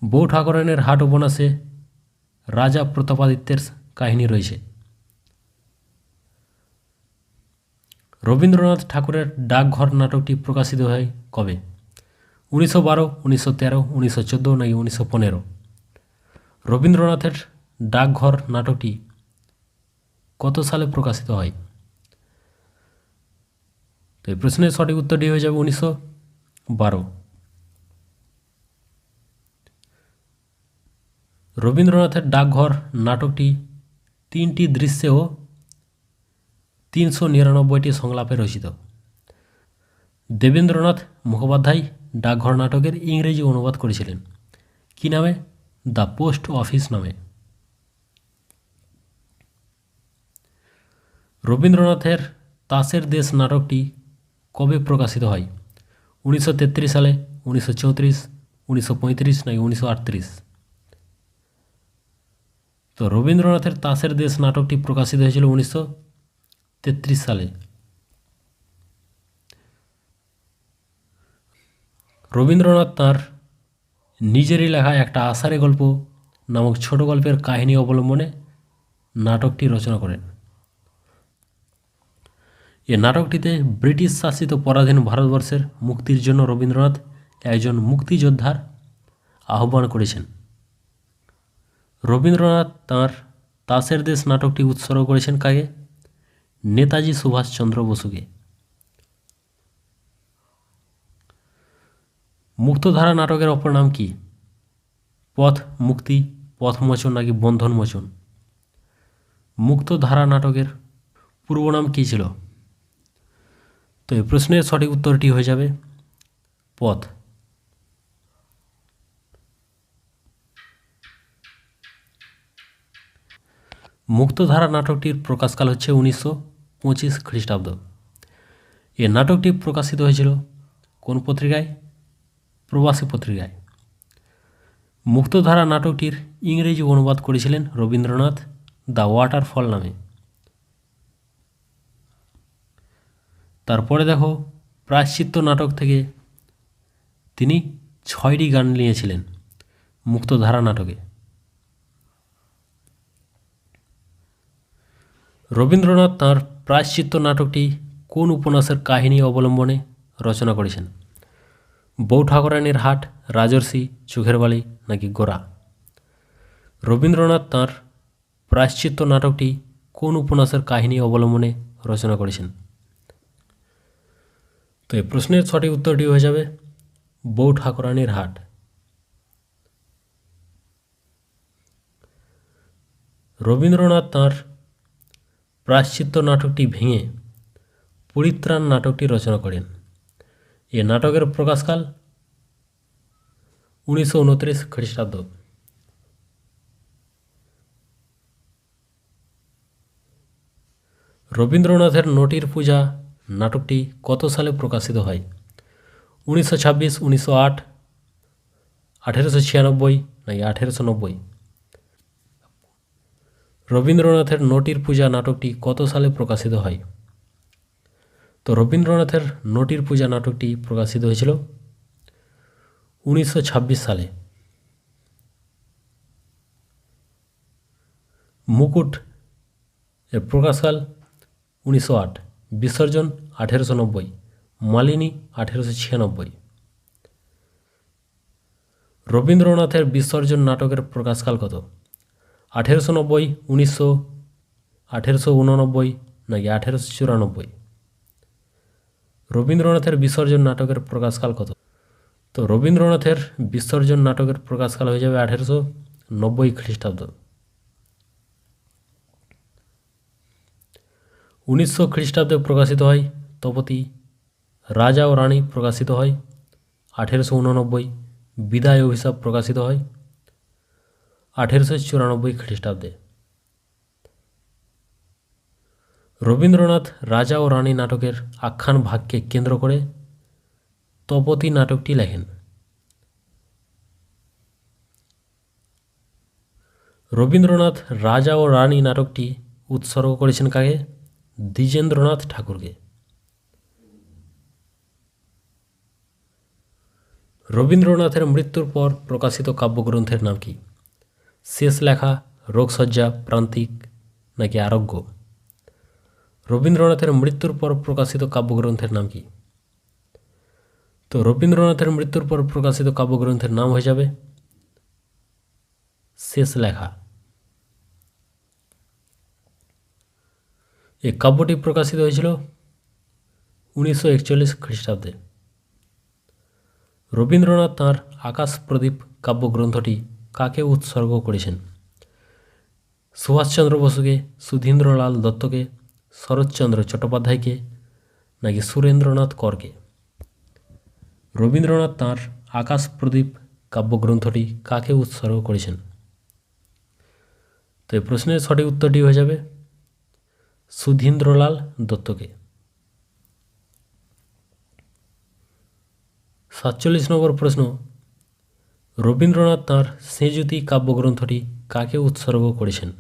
বউ ঠাকুরানীর হাট উপন্যাসে রাজা প্রতাপাদিত্যের কাহিনী রয়েছে। রবীন্দ্রনাথ ঠাকুরের ডাকঘর নাটকটি প্রকাশিত হয় কবে? 1912, 1913, 1914 নাকি 1915? রবীন্দ্রনাথের ডাকঘর নাটকটি কত সালে প্রকাশিত হয়? তো এই প্রশ্নের সঠিক উত্তরটি হয়ে যাবে 1912। রবীন্দ্রনাথের ডাকঘর নাটকটি 3টি দৃশ্যে ও 399টি সংলাপে রচিত। দেবেন্দ্রনাথ মুখোপাধ্যায় ডাকঘর নাটকের ইংরেজি অনুবাদ করেছিলেন কী নামে? দ্য পোস্ট অফিস নামে। রবীন্দ্রনাথের তাসের দেশ নাটকটি কবে প্রকাশিত হয়? 1933 সালে, 1934, 1935 নাকি 1938? তো রবীন্দ্রনাথের তাসের দেশ নাটকটি প্রকাশিত হয়েছিল 1933 সালে। রবীন্দ্রনাথ তাঁর নিজেরই লেখা একটা আষাঢ়ে গল্প নামক ছোট গল্পের কাহিনী অবলম্বনে নাটকটি রচনা করেন। এ নাটকটিতে ব্রিটিশ শাসিত পরাধীন ভারতবর্ষের মুক্তির জন্য রবীন্দ্রনাথ একজন মুক্তিযোদ্ধার আহ্বান করেছেন। রবীন্দ্রনাথ তাঁর তাসের দেশ নাটকটি উৎসর্গ করেছেন কাকে? নেতাজি সুভাষচন্দ্র বসুকে। মুক্তধারা নাটকের অপর নাম কি? পথ মুক্তি, পথমোচন নাকি বন্ধনমোচন? মুক্তধারা নাটকের পূর্ব নাম কী ছিল? তো এই প্রশ্নের সঠিক উত্তরটি হয়ে যাবে পথ। মুক্তধারা নাটকটির প্রকাশকাল হচ্ছে 1925 খ্রিস্টাব্দ। এ নাটকটি প্রকাশিত হয়েছিল কোন পত্রিকায়? প্রবাসী পত্রিকায়। মুক্তধারা নাটকটির ইংরেজি অনুবাদ করেছিলেন রবীন্দ্রনাথ দ্য ওয়াটারফল নামে। তারপরে দেখো, প্রায়শ্চিত্ত নাটক থেকে তিনি 6টি গান নিয়েছিলেন মুক্তধারা নাটকে। রবীন্দ্রনাথ তাঁর প্রায়শ্চিত্ত নাটকটি কোন উপন্যাসের কাহিনী অবলম্বনে রচনা করেছেন? বউ ঠাকুরানীর হাট, রাজর্ষি, চোখের বালি নাকি গোরা? রবীন্দ্রনাথ তাঁর প্রায়শ্চিত্ত নাটকটি কোন উপন্যাসের কাহিনী অবলম্বনে রচনা করেছেন? তো এই প্রশ্নের সঠিক উত্তরটি হয়ে যাবে বউ ঠাকুরানীর হাট। রবীন্দ্রনাথ তাঁর প্রায়শ্চিত্ত নাটকটি ভেঙে পরিত্রাণ নাটকটি রচনা করেন। এ নাটকের প্রকাশকাল 1929 খ্রিস্টাব্দ। রবীন্দ্রনাথের নটির পূজা নাটকটি কত সালে প্রকাশিত হয়? 1926, 1908, 1896 নাকি 1890? রবীন্দ্রনাথের নটির পূজা নাটকটি কত সালে প্রকাশিত হয়? তো রবীন্দ্রনাথের নটির পূজা নাটকটি প্রকাশিত হয়েছিল 1926 সালে। মুকুট এর প্রকাশকাল 1908, বিসর্জন 1890, মালিনী 1896। রবীন্দ্রনাথের বিসর্জন নাটকের প্রকাশকাল কত? 1890, 1900, 1889 নাকি 1894? রবীন্দ্রনাথের বিসর্জন নাটকের প্রকাশকাল কত? তো রবীন্দ্রনাথের বিসর্জন নাটকের প্রকাশকাল হয়ে যাবে 1890 খ্রিস্টাব্দ। 1900 খ্রিস্টাব্দে প্রকাশিত হয় তপতি। রাজা ও রানী প্রকাশিত হয় 1889। বিদায় অভিশাপ প্রকাশিত হয় 1894 খ্রিস্টাব্দে। রবীন্দ্রনাথ রাজা ও রানী নাটকের আখ্যান ভাগকে কেন্দ্র করে তপতি নাটকটি লেখেন। রবীন্দ্রনাথ রাজা ও রানী নাটকটি উৎসর্গ করেছেন কাকে? দ্বিজেন্দ্রনাথ ঠাকুরকে। রবীন্দ্রনাথের মৃত্যুর পর প্রকাশিত কাব্যগ্রন্থের নাম কি? শেষ লেখা, রোগশয্যা, প্রান্তিক নাকি আরোগ্য? রবীন্দ্রনাথের মৃত্যুর পর প্রকাশিত কাব্যগ্রন্থের নাম কি? তো রবীন্দ্রনাথের মৃত্যুর পর প্রকাশিত কাব্যগ্রন্থের নাম হয়ে যাবে শেষ লেখা। এই কাব্যটি প্রকাশিত হয়েছিল 1941 খ্রিস্টাব্দে। রবীন্দ্রনাথ তাঁর আকাশ প্রদীপ কাব্যগ্রন্থটি কাকে উৎসর্গ করেছেন? সুভাষচন্দ্র বসুকে, সুধীন্দ্রলাল দত্তকে, শরৎচন্দ্র চট্টোপাধ্যায়কে নাকি সুরেন্দ্রনাথ করকে? রবীন্দ্রনাথ তাঁর আকাশ প্রদীপ কাব্যগ্রন্থটি কাকে উৎসর্গ করেছেন? তো এই প্রশ্নের সঠিক উত্তরটি হয়ে যাবে সুধীন্দ্রলাল দত্তকে। 47 নম্বর প্রশ্ন, রবীন্দ্রনাথ তাঁর সেঁজুতি কাব্যগ্রন্থটি কাকে উৎসর্গ করেছেন?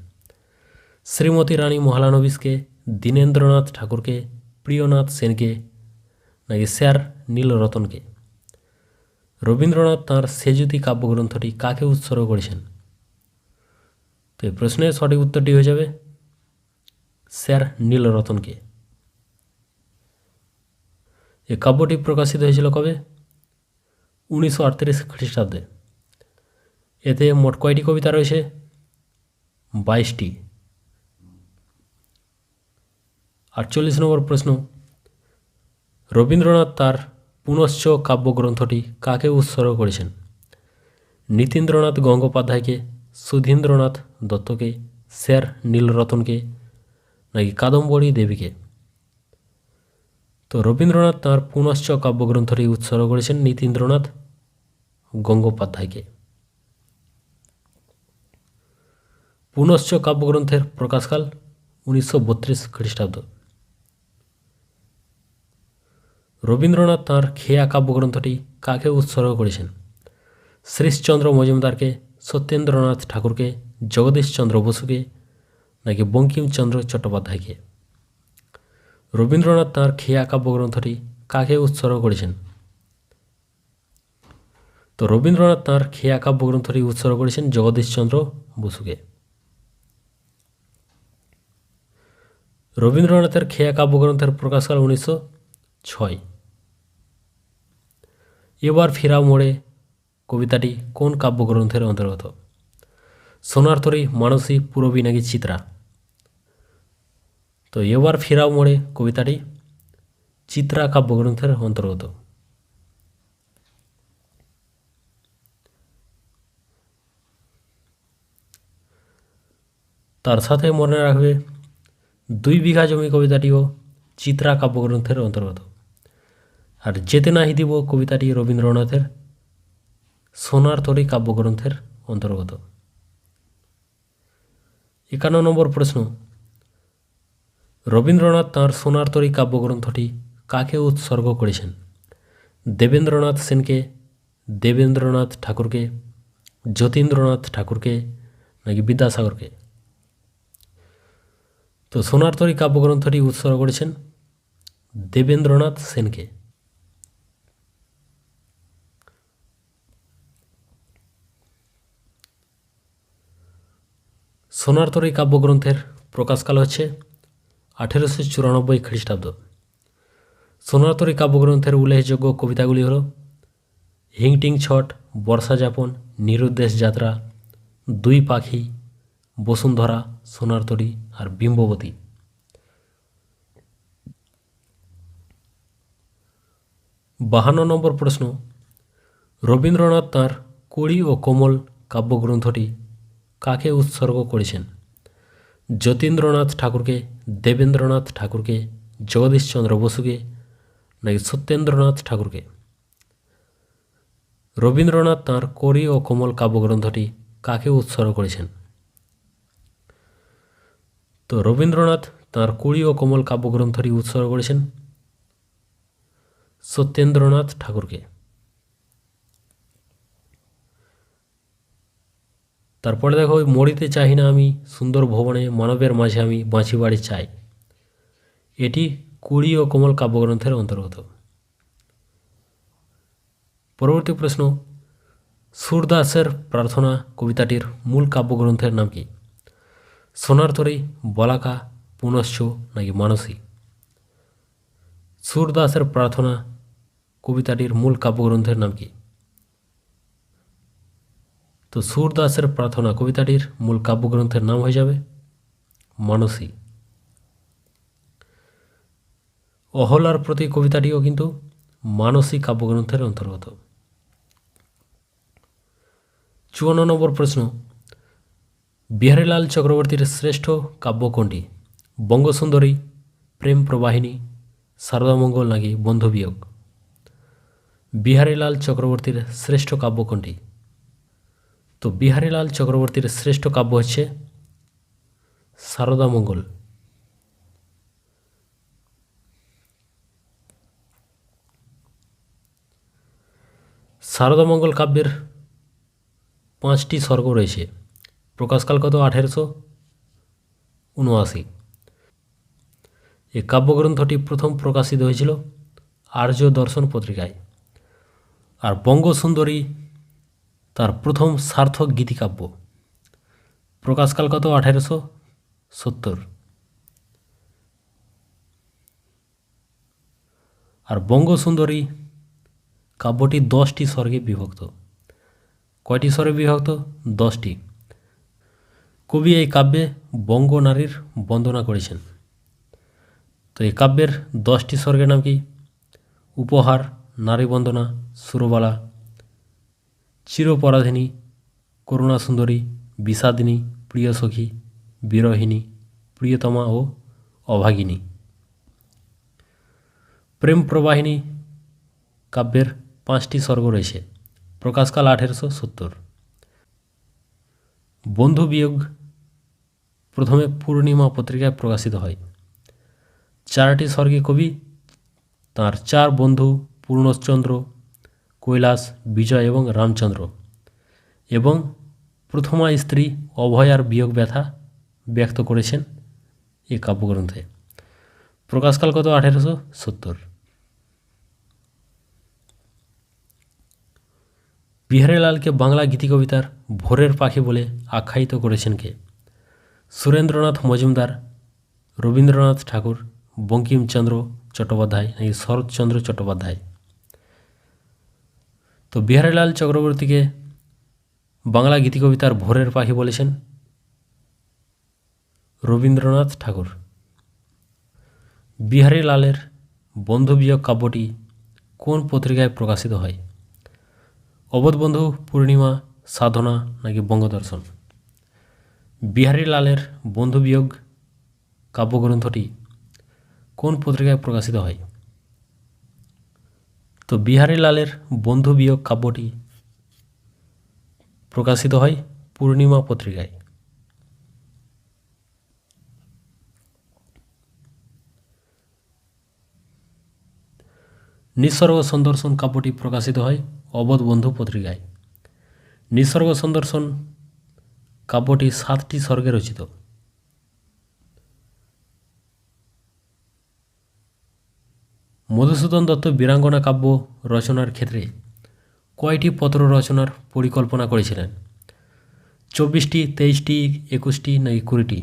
শ্রীমতী রানী মহালানবিশকে, দীনেন্দ্রনাথ ঠাকুরকে, প্রিয়নাথ সেনকে নাকি স্যার নীলরতনকে? রবীন্দ্রনাথ তাঁর সেঁজুতি কাব্যগ্রন্থটি কাকে উৎসর্গ করেছেন? তো এই প্রশ্নের সঠিক উত্তরটি হয়ে যাবে স্যার নীলরতনকে। এই কাব্যটি প্রকাশিত হয়েছিল কবে? 1938 খ্রিস্টাব্দে। এতে মোট কয়টি কবিতা রয়েছে? 22টি। 48 নম্বর প্রশ্ন, রবীন্দ্রনাথ তাঁর পুনশ্চ কাব্যগ্রন্থটি কাকে উৎসর্গ করেছেন? নীতীন্দ্রনাথ গঙ্গোপাধ্যায়কে, সুধীন্দ্রনাথ দত্তকে, স্যার নীলরতনকে নাকি কাদম্বরী দেবীকে? তো রবীন্দ্রনাথ তাঁর পুনশ্চ কাব্যগ্রন্থটি উৎসর্গ করেছেন নীতীন্দ্রনাথ গঙ্গোপাধ্যায়কে। পুনশ্চ কাব্যগ্রন্থের প্রকাশকাল 1932 খ্রিস্টাব্দ। রবীন্দ্রনাথ তাঁর খেয়া কাব্যগ্রন্থটি কাকে উৎসর্গ করেছেন? শ্রীশচন্দ্র মজুমদারকে, সত্যেন্দ্রনাথ ঠাকুরকে, জগদীশচন্দ্র বসুকে নাকি বঙ্কিমচন্দ্র চট্টোপাধ্যায়কে? রবীন্দ্রনাথ তাঁর খেয়া কাব্যগ্রন্থটি কাকে উৎসর্গ করেছেন? তো রবীন্দ্রনাথ তাঁর খেয়া কাব্যগ্রন্থটি উৎসর্গ করেছেন জগদীশচন্দ্র বসুকে। রবীন্দ্রনাথের খেয়া কাব্যগ্রন্থের প্রকাশকাল 1906। এবার ফিরাও মোড়ে কবিতাটি কোন কাব্যগ্রন্থের অন্তর্গত? সোনার তরী, মানসী, পূরবী নাকি চিত্রা? তো এবার ফিরাও মোড়ে কবিতাটি চিত্রা কাব্যগ্রন্থের অন্তর্গত। তার সাথে মনে রাখবে 2 বিঘা জমি কবিতাটিও চিত্রা কাব্যগ্রন্থের অন্তর্গত। আর যেতে নাহি দিব কবিতাটি রবীন্দ্রনাথের সোনার তরী কাব্যগ্রন্থের অন্তর্গত। 51 নম্বর প্রশ্ন, রবীন্দ্রনাথ তাঁর সোনার তরী কাব্যগ্রন্থটি কাকে উৎসর্গ করেছেন? দেবেন্দ্রনাথ সেনকে, দেবেন্দ্রনাথ ঠাকুরকে, যতীন্দ্রনাথ ঠাকুরকে নাকি বিদ্যাসাগরকে? তো সোনার তরী কাব্যগ্রন্থটি উৎসর্গ করেছেন দেবেন্দ্রনাথ সেনকে। সোনার তরী কাব্যগ্রন্থের প্রকাশকাল হচ্ছে 1894 খ্রিস্টাব্দ। সোনার তরী কাব্যগ্রন্থের উল্লেখযোগ্য কবিতাগুলি হল হিংটিং ছট, বর্ষা যাপন, নিরুদ্দেশ যাত্রা, 2 পাখি, বসুন্ধরা, সোনার তরী আর বিম্ববতী। 52 নম্বর প্রশ্ন, রবীন্দ্রনাথ তাঁর কড়ি ও কোমল কাব্যগ্রন্থটি কাকে উৎসর্গ করেছেন? যতীন্দ্রনাথ ঠাকুরকে, দেবেন্দ্রনাথ ঠাকুরকে, জগদীশচন্দ্র বসুকে নাকি সত্যেন্দ্রনাথ ঠাকুরকে? রবীন্দ্রনাথ তাঁর কড়ি ও কোমল কাব্যগ্রন্থটি কাকে উৎসর্গ করেছেন? তো রবীন্দ্রনাথ তাঁর কড়ি ও কোমল কাব্যগ্রন্থটি উৎসর্গ করেছেন সত্যেন্দ্রনাথ ঠাকুরকে। তারপরে দেখো, মরিতে চাহি না আমি, সুন্দর ভবনে, মানবের মাঝে আমি, বাঁচি বাড়ি চাই, এটি কড়ি ও কোমল কাব্যগ্রন্থের অন্তর্গত। পরবর্তী প্রশ্ন, সুরদাসের প্রার্থনা কবিতাটির মূল কাব্যগ্রন্থের নাম কি? সোনার তরী, বলাকা, পুনশ্চ নাকি মানসী? সুরদাসের প্রার্থনা কবিতাটির মূল কাব্যগ্রন্থের নাম কি? তো সুরদাসের প্রার্থনা কবিতাটির মূল কাব্যগ্রন্থের নাম হয়ে যাবে মানসী। অহলার প্রতি কবিতাটিও কিন্তু মানসী কাব্যগ্রন্থের অন্তর্গত। 54 নম্বর প্রশ্ন, বিহারীলাল চক্রবর্তীর শ্রেষ্ঠ কাব্য কোনটি? বঙ্গসুন্দরী, প্রেম প্রবাহিনী, শারদামঙ্গল নাকি বন্ধুবিয়োগ? বিহারীলাল চক্রবর্তীর শ্রেষ্ঠ কাব্য কোনটি? তো বিহারীলাল চক্রবর্তীর শ্রেষ্ঠ কাব্য হচ্ছে শারদামঙ্গল। শারদামঙ্গল কাব্যের 5টি স্বর্গ রয়েছে। প্রকাশকাল কত? 1879। এই কাব্যগ্রন্থটি প্রথম প্রকাশিত হয়েছিল আর্য দর্শন পত্রিকায়। আর বঙ্গসুন্দরী তার প্রথম সার্থক গীতিকাব্য। প্রকাশকাল কত? 1870। আর বঙ্গসুন্দরী কাব্যটি 10টি স্বর্গে বিভক্ত। কয়টি স্বরে বিভক্ত? 10টি। কবি এই কাব্যে বঙ্গ নারীর বন্দনা করেছেন। তো এই কাব্যের 10টি স্বর্গের নাম কি? উপহার, নারী বন্দনা, সুরবালা, চিরপরাধিনী, করুণা সুন্দরী, বিষাদিনী, প্রিয় সখী, বিরহিণী, প্রিয়তমা ও অভাগিনী। প্রেম প্রবাহিনী কাব্যের 5টি স্বর্গ রয়েছে। প্রকাশকাল 1870। বন্ধু বিয়োগ প্রথমে পূর্ণিমা পত্রিকায় প্রকাশিত হয়। 4টি স্বর্গে কবি তাঁর 4 বন্ধু পূর্ণচন্দ্র, কৈলাস, বিজয় এবং রামচন্দ্র এবং প্রথমা স্ত্রী অভয়ার বিয়োগ ব্যথা ব্যক্ত করেছেন এই কাব্যগ্রন্থে। প্রকাশকাল কত? 1870। বিহারীলালকে বাংলা গীতিকবিতার ভোরের পাখি বলে আখ্যায়িত করেছেন কে? সুরেন্দ্রনাথ মজুমদার, রবীন্দ্রনাথ ঠাকুর, বঙ্কিমচন্দ্র চট্টোপাধ্যায় নাকি শরৎচন্দ্র চট্টোপাধ্যায়? বিহারীলাল চক্রবর্তীকে বাংলা গীতিকবিতার ভোরের পাখি বলেছেন রবীন্দ্রনাথ ঠাকুর। বিহারীলালের বন্ধুবিয়োগ কাব্যটি কোন পত্রিকায় প্রকাশিত হয়? অবোধবন্ধু, পূর্ণিমা, সাধনা নাকি বঙ্গদর্শন? বিহারীলালের বন্ধুবিয়োগ কাব্যগ্রন্থটি কোন পত্রিকায় প্রকাশিত হয়? তো বিহারীলালের বন্ধুবিয়োগ কাব্যটি প্রকাশিত হয় পূর্ণিমা পত্রিকায়। নিসর্গ সন্দর্শন কাব্যটি প্রকাশিত হয় অবোধবন্ধু পত্রিকায়। নিসর্গ সন্দর্শন কাব্যটি 7টি স্বর্গে রচিত। মধুসূদন দত্ত বীরাঙ্গনা কাব্য রচনার ক্ষেত্রে কয়টি পত্র রচনার পরিকল্পনা করেছিলেন? 24টি, 23টি, 21টি নাকি 20টি?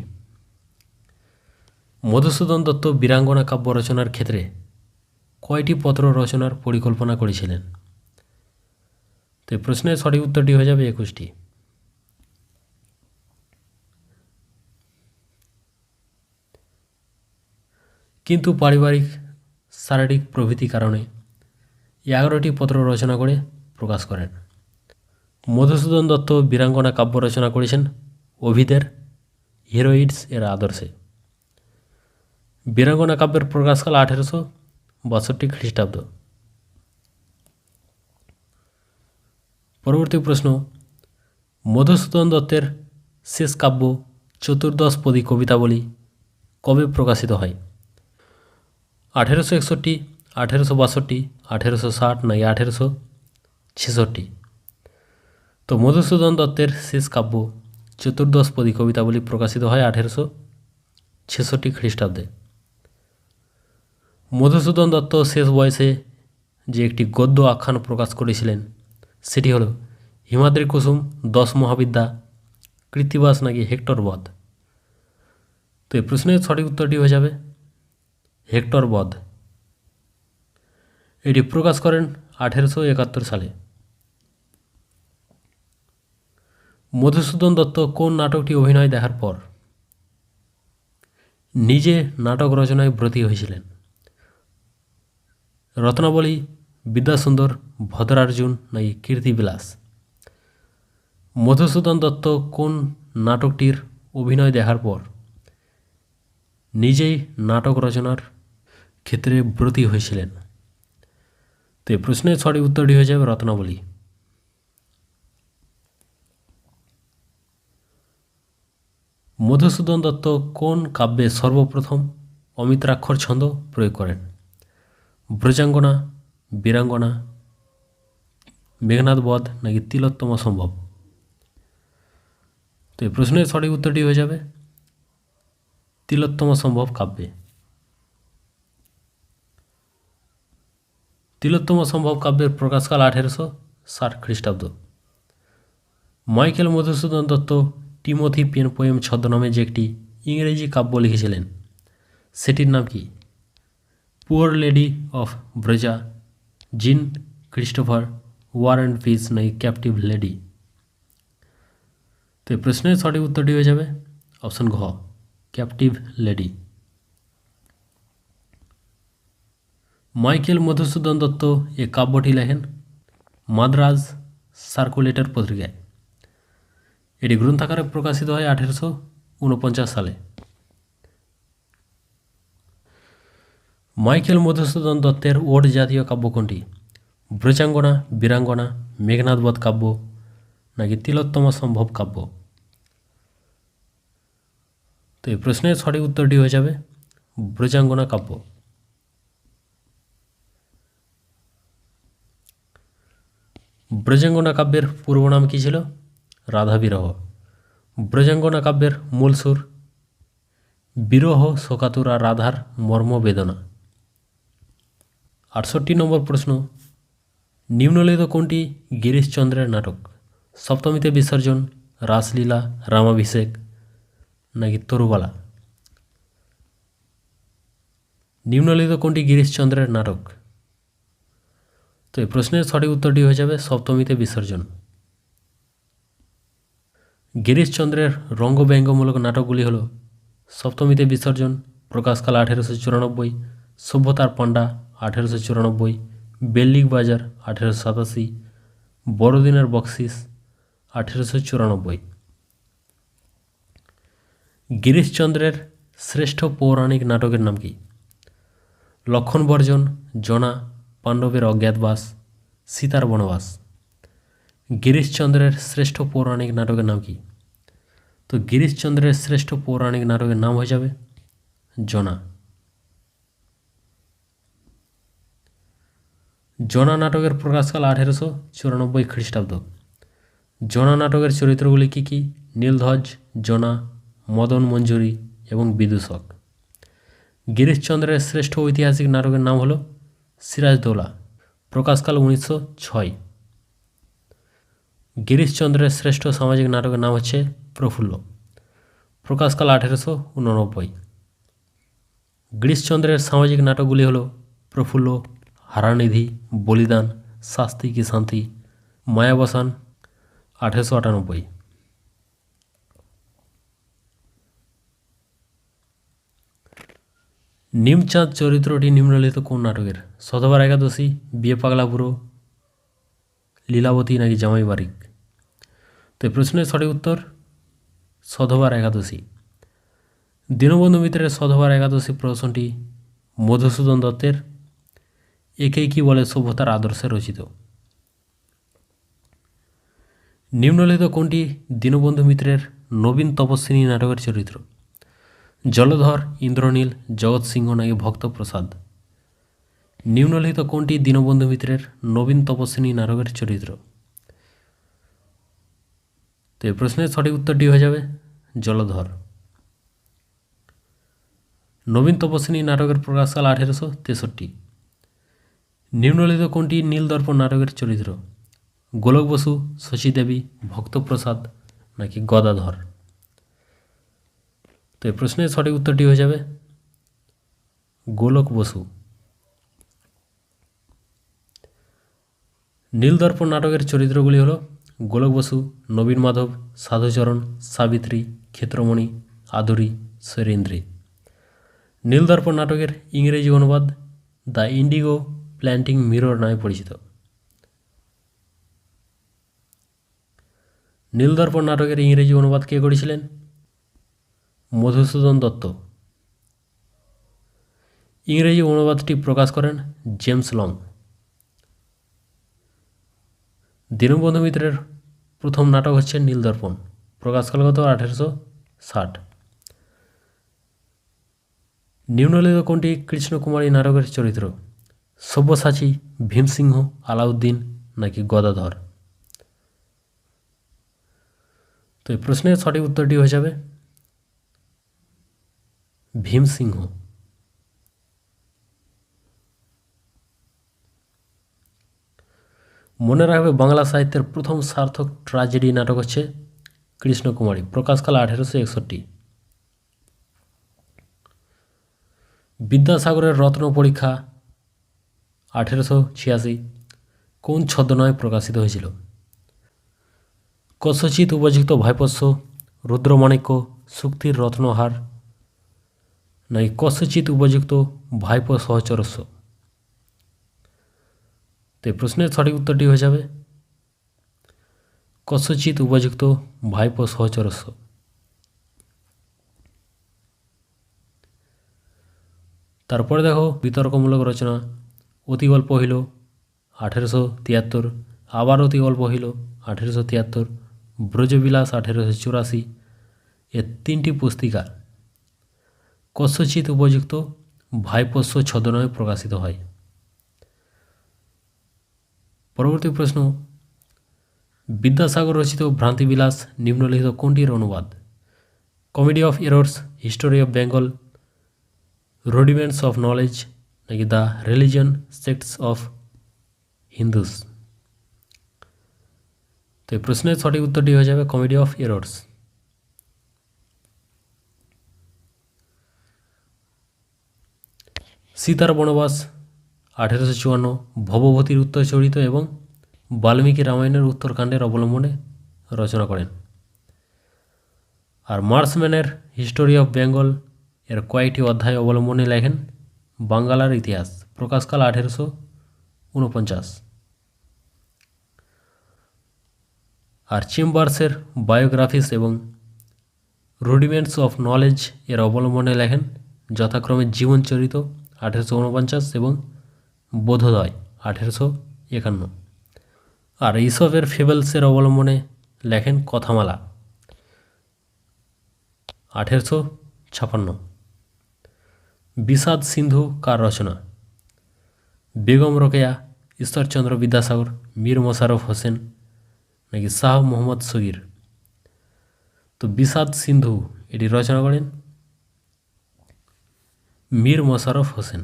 মধুসূদন দত্ত বীরাঙ্গনা কাব্য রচনার ক্ষেত্রে কয়টি পত্র রচনার পরিকল্পনা করেছিলেন? তো এই প্রশ্নের সঠিক উত্তরটি হয়ে যাবে 21টি। কিন্তু পারিবারিক, শারীরিক প্রভৃতি কারণে 11টি পত্র রচনা করে প্রকাশ করেন। মধুসূদন দত্ত বীরাঙ্গনা কাব্য রচনা করেছেন ওভিদের হিরোইডস এর আদর্শে। বীরাঙ্গনা কাব্যের প্রকাশকাল 1862 খ্রিস্টাব্দ। পরবর্তী প্রশ্ন, মধুসূদন দত্তের শেষ কাব্য চতুর্দশপদী কবিতাবলী কবে প্রকাশিত হয়? 1861, 1862, 1860 নাকি 1866? তো মধুসূদন দত্তের শেষ কাব্য চতুর্দশপদী কবিতাবলী প্রকাশিত হয় 1866 খ্রিস্টাব্দে। মধুসূদন দত্ত শেষ বয়সে যে একটি গদ্য আখ্যান প্রকাশ করেছিলেন সেটি হল হিমাদ্রি কুসুম, 10 মহাবিদ্যা, কৃত্তিবাস নাকি হেক্টর বধ? তো এই প্রশ্নের সঠিক উত্তরটি হয়ে যাবে হেক্টর বধ। এটি প্রকাশ করেন 1871 সালে। মধুসূদন দত্ত কোন নাটকটি অভিনয় দেখার পর নিজে নাটক রচনায় ব্রতী হয়েছিলেন? রত্নাবলী, বিদ্যাসুন্দর, ভদ্রার্জুন নাকি কীর্তিবিলাস? মধুসূদন দত্ত কোন নাটকটির অভিনয় দেখার পর নিজেই নাটক রচনার ক্ষেত্রে ব্রতী হয়েছিলেন? তো এই প্রশ্নের সঠিক উত্তরটি হয়ে যাবে রত্নাবলী। মধুসূদন দত্ত কোন কাব্যে সর্বপ্রথম অমিত্রাক্ষর ছন্দ প্রয়োগ করেন? ব্রজাঙ্গনা, বীরাঙ্গনা, মেঘনাদ বধ নাকি তিলোত্তম সম্ভব? তো এই প্রশ্নের সঠিক উত্তরটি হয়ে যাবে তিলোত্তম সম্ভব কাব্যে। তিলোত্তম সম্ভব কাব্যের প্রকাশকাল 1860 খ্রিস্টাব্দ। Michael Madhusudan Dutta Timothy Penpoem যে একটি ইংরেজি কাব্য লিখেছিলেন সেটির নাম কি? Poor lady of Braja, Jean Christopher, war and peace নাকি ক্যাপটিভ লেডি? তো এই প্রশ্নের সঠিক উত্তরটি হয়ে যাবে অপশন ঘ, captive lady. Michael Madhusudan Dutta এ কাব্যটি লেখেন মাদ্রাজ সার্কুলেটর পত্রিকায়। এটি গ্রন্থাকারে প্রকাশিত হয় 1849 সালে। মাইকেল মধুসূদন দত্তের ওট জাতীয় কাব্য কোনটি? ব্রজাঙ্গনা, বীরাঙ্গনা, মেঘনাদ বধ কাব্য নাকি তিলোত্তম সম্ভব কাব্য? তো এই প্রশ্নের সঠিক উত্তরটি হয়ে যাবে ব্রজাঙ্গনা কাব্য। ব্রজাঙ্গনা কাব্যের পূর্ব নাম কী ছিল? রাধা বিরহ। ব্রজাঙ্গনা কাব্যের মূল সুর বিরহ, শোকাতুর আর রাধার মর্মবেদনা। 68 নম্বর প্রশ্ন, নিম্নলিখিত কোনটি গিরিশচন্দ্রের নাটক? সপ্তমীতে বিসর্জন, রাসলীলা, রামাভিষেক নাকি তরুবালা? নিম্নলিখিত কোনটি গিরিশচন্দ্রের নাটক? তো এই প্রশ্নের সঠিক উত্তরটি হয়ে যাবে সপ্তমীতে বিসর্জন। গিরিশচন্দ্রের রঙ্গব্যঙ্গমূলক নাটকগুলি হল সপ্তমীতে বিসর্জন, প্রকাশকাল 1894, সভ্যতার পান্ডা 1894, বেল্লিক বাজার 1887, বড়দিনের বকশিস 1894। গিরিশচন্দ্রের শ্রেষ্ঠ পৌরাণিক নাটকের নাম কি? লক্ষণ বর্জন, জনা, পাণ্ডবের অজ্ঞাতবাস, সীতার বনবাস। গিরিশচন্দ্রের শ্রেষ্ঠ পৌরাণিক নাটকের নাম কি? তো গিরিশচন্দ্রের শ্রেষ্ঠ পৌরাণিক নাটকের নাম হয়ে যাবে জনা। জনা নাটকের প্রকাশকাল 1894 খ্রিস্টাব্দ। জনা নাটকের চরিত্রগুলি কী কী? নীলধ্বজ, জনা, মদন মঞ্জুরি এবং বিদূষক। গিরিশচন্দ্রের শ্রেষ্ঠ ঐতিহাসিক নাটকের নাম হল সিরাজদৌলা, প্রকাশকাল 1906। গিরিশচন্দ্রের শ্রেষ্ঠ সামাজিক নাটকের নাম হচ্ছে প্রফুল্ল, প্রকাশকাল 1889। গিরিশচন্দ্রের সামাজিক নাটকগুলি হল প্রফুল্ল, হারানিধি, বলিদান, শাস্তি কি শান্তি, মায়াবসান 1898। নিমচাঁদ চরিত্রটি নিম্নলিখিত কোন নাটকের? সধবার একাদশী, বিয়ে পাগলা বুড়ো, লীলাবতী নাকি জামাই বারিক? তো এই প্রশ্নের সঠিক উত্তর সধবার একাদশী। দীনবন্ধু মিত্রের সধবার একাদশী প্রদর্শনটি মধুসূদন দত্তের একেই কি বলে সভ্যতার আদর্শে রচিত। নিম্নলিখিত কোনটি দীনবন্ধু মিত্রের নবীন তপস্বিনী নাটকের চরিত্র? জলধর, ইন্দ্রনীল, জগৎ সিংহ নাকি ভক্তপ্রসাদ? নিম্নলিখিত কোনটি দীনবন্ধু মিত্রের নবীন তপস্বিনী নাটকের চরিত্র? তো এই প্রশ্নের সঠিক উত্তরটি হয়ে যাবে জলধর। নবীন তপস্বিনী নাটকের প্রকাশকাল 1863। নিম্নলিখিত কোনটি নীলদর্পণ নাটকের চরিত্র? গোলক বসু, শশী দেবী, ভক্তপ্রসাদ নাকি গদাধর? তো এই প্রশ্নের সঠিক উত্তরটি হয়ে যাবে গোলক বসু। নীলদর্পণ নাটকের চরিত্রগুলি হল গোলক বসু, নবীন মাধব, সাধুচরণ, সাবিত্রী, ক্ষেত্রমণি, আদুরি, শৈরেন্দ্রী। নীলদর্পণ নাটকের ইংরেজি অনুবাদ দ্য ইন্ডিগো প্ল্যান্টিং মিরর নামে পরিচিত। নীলদর্পণ নাটকের ইংরেজি অনুবাদ কে করেছিলেন? মধুসূদন দত্ত। ইংরেজি অনুবাদটি প্রকাশ করেন জেমস লং। দীনবন্ধু মিত্রের প্রথম নাটক হচ্ছে নীলদর্পণ, প্রকাশকাল কত? 1860। নিম্নলিখিত কোনটি কৃষ্ণকুমারী নাটকের চরিত্র? সব্যসাচী, ভীমসিংহ, আলাউদ্দিন নাকি গদাধর? তো এই প্রশ্নের সঠিক উত্তরটি হয়ে যাবে ভীমসিংহ। মনে রাখবে বাংলা সাহিত্যের প্রথম সার্থক ট্র্যাজেডি নাটক হচ্ছে কৃষ্ণকুমারী, প্রকাশকাল 1861। বিদ্যাসাগরের রত্ন পরীক্ষা 1886 কোন ছদ্মনামে প্রকাশিত হয়েছিল? কস্যচিৎ উপযুক্ত ভাইপোষ্য, রুদ্রমাণিক্য, শক্তির রত্নহার নাকি কস্যচিৎ উপযুক্ত ভাইপো সহচরস্য? তো এই প্রশ্নের সঠিক উত্তরটি হয়ে যাবে কস্যচিৎ উপযুক্ত ভাইপো সহচরস্য। তারপরে দেখো বিতর্কমূলক রচনা। অতি গল্প হইল 1873, আবার অতি গল্প হইল 1873, ব্রজবিলাস 1884। এর তিনটি পুস্তিকা কস্যচিৎ উপযুক্ত ভাইপোষ্য ছদ্মনামে প্রকাশিত হয়। পরবর্তী প্রশ্ন, বিদ্যাসাগর রচিত ভ্রান্তিবিলাস নিম্নলিখিত কোনটির অনুবাদ? Comedy of errors, history of Bengal, rudiments of knowledge নাকি the religion sects of Hindus? তো এই প্রশ্নের সঠিক উত্তরটি হয়ে যাবে কমেডি অফ এরর্স। সীতার বনবাস 1854 ভবভূতির উত্তরচরিত এবং বাল্মীকি রামায়ণের উত্তরকাণ্ডের অবলম্বনে রচনা করেন। আর মার্সম্যানের হিস্টোরি অফ বেঙ্গল এর কয়েকটি অধ্যায় অবলম্বনে লেখেন বাঙ্গালার ইতিহাস, প্রকাশকাল 1849। আর চেম্বার্সের বায়োগ্রাফিস এবং রুডিমেন্টস অফ নলেজ এর অবলম্বনে লেখেন যথাক্রমে জীবনচরিত 1849 এবং বোধোদয় 1851। আর ইসবের ফেবলসের অবলম্বনে লেখেন কথামালা 1856। বিষাদ সিন্ধু কার রচনা? বেগম রোকেয়া, ঈশ্বরচন্দ্র বিদ্যাসাগর, মীর মোশাররফ হোসেন নাকি শাহ মোহাম্মদ সগির? তো বিষাদ সিন্ধু এটি রচনা করেন মীর মোশাররফ হোসেন।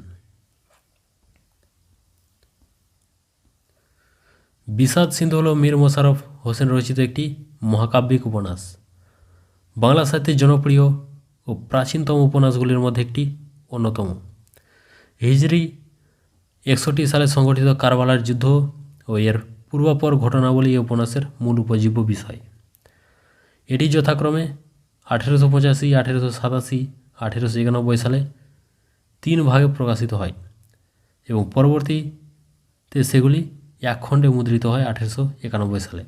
বিষাদ সিন্ধু হল মীর মোশাররফ হোসেন রচিত একটি মহাকাব্যিক উপন্যাস। বাংলা সাহিত্যের জনপ্রিয় ও প্রাচীনতম উপন্যাসগুলির মধ্যে একটি অন্যতম। হিজরি 61 সালে সংঘটিত কারবালার যুদ্ধ ও এর পূর্বাপর ঘটনাবলী এই উপন্যাসের মূল উপজীব্য বিষয়। এটি যথাক্রমে 1885, 1887, 1891 সালে 3 ভাগে প্রকাশিত হয় এবং পরবর্তীতে সেগুলি এক খণ্ডে মুদ্রিত হয় 1891 সালে।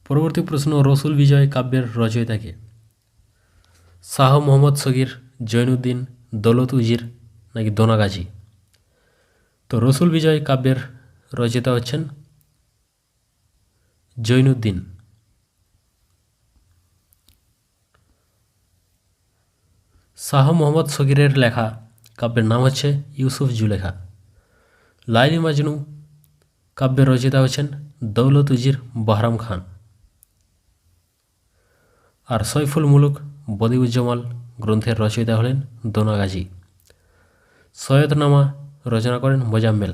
পরবর্তী প্রশ্ন, রসুল বিজয় কাব্যের রচয়িতাকে? শাহ মোহাম্মদ সগির, জৈনুদ্দিন, দৌলত উজির নাকি দোনাগাজী? তো রসুল বিজয় কাব্যের রচয়িতা হচ্ছেন জৈনুদ্দিন। শাহ মোহাম্মদ সগিরের লেখা কাব্যের নাম হচ্ছে ইউসুফ জুলেখা। লাইলি মাজনু কাব্যের রচয়িতা হচ্ছেন দৌলত উজির বহরাম খান। আর সৈফুল মুলুক বদিউজ্জামাল গ্রন্থের রচয়িতা হলেন দোনাগাজী। সৈয়দনামা রচনা করেন মোজাম্মেল।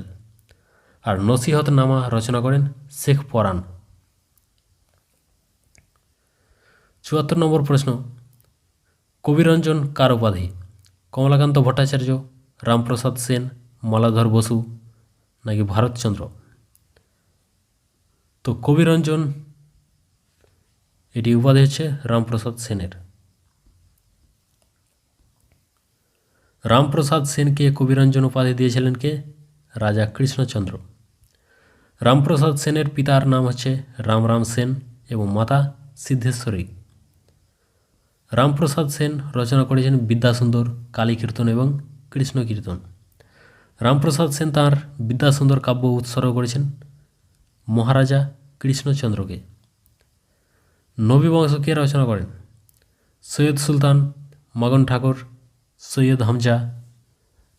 আর নসিহতনামা রচনা করেন শেখ পরাণ। 74 নম্বর প্রশ্ন, কবিরঞ্জন কার উপাধি? কমলাকান্ত ভট্টাচার্য, রামপ্রসাদ সেন, মালাধর বসু নাকি ভারতচন্দ্র? তো কবিরঞ্জন এটি উপাধি হচ্ছে রামপ্রসাদ সেনের। রামপ্রসাদ সেনকে কবিরঞ্জন উপাধি দিয়েছিলেন কে? রাজা কৃষ্ণচন্দ্র। রামপ্রসাদ সেনের পিতার নাম হচ্ছে রামরাম সেন এবং মাতা সিদ্ধেশ্বরী। রামপ্রসাদ সেন রচনা করেছেন বিদ্যাসুন্দর, কালীকীর্তন এবং কৃষ্ণকীর্তন। রামপ্রসাদ সেন তাঁর বিদ্যাসুন্দর কাব্য উৎসর্গ করেছেন মহারাজা কৃষ্ণচন্দ্রকে। নবী বংশ কে রচনা করেন? সৈয়দ সুলতান, মাগন ঠাকুর, সৈয়দ হামজা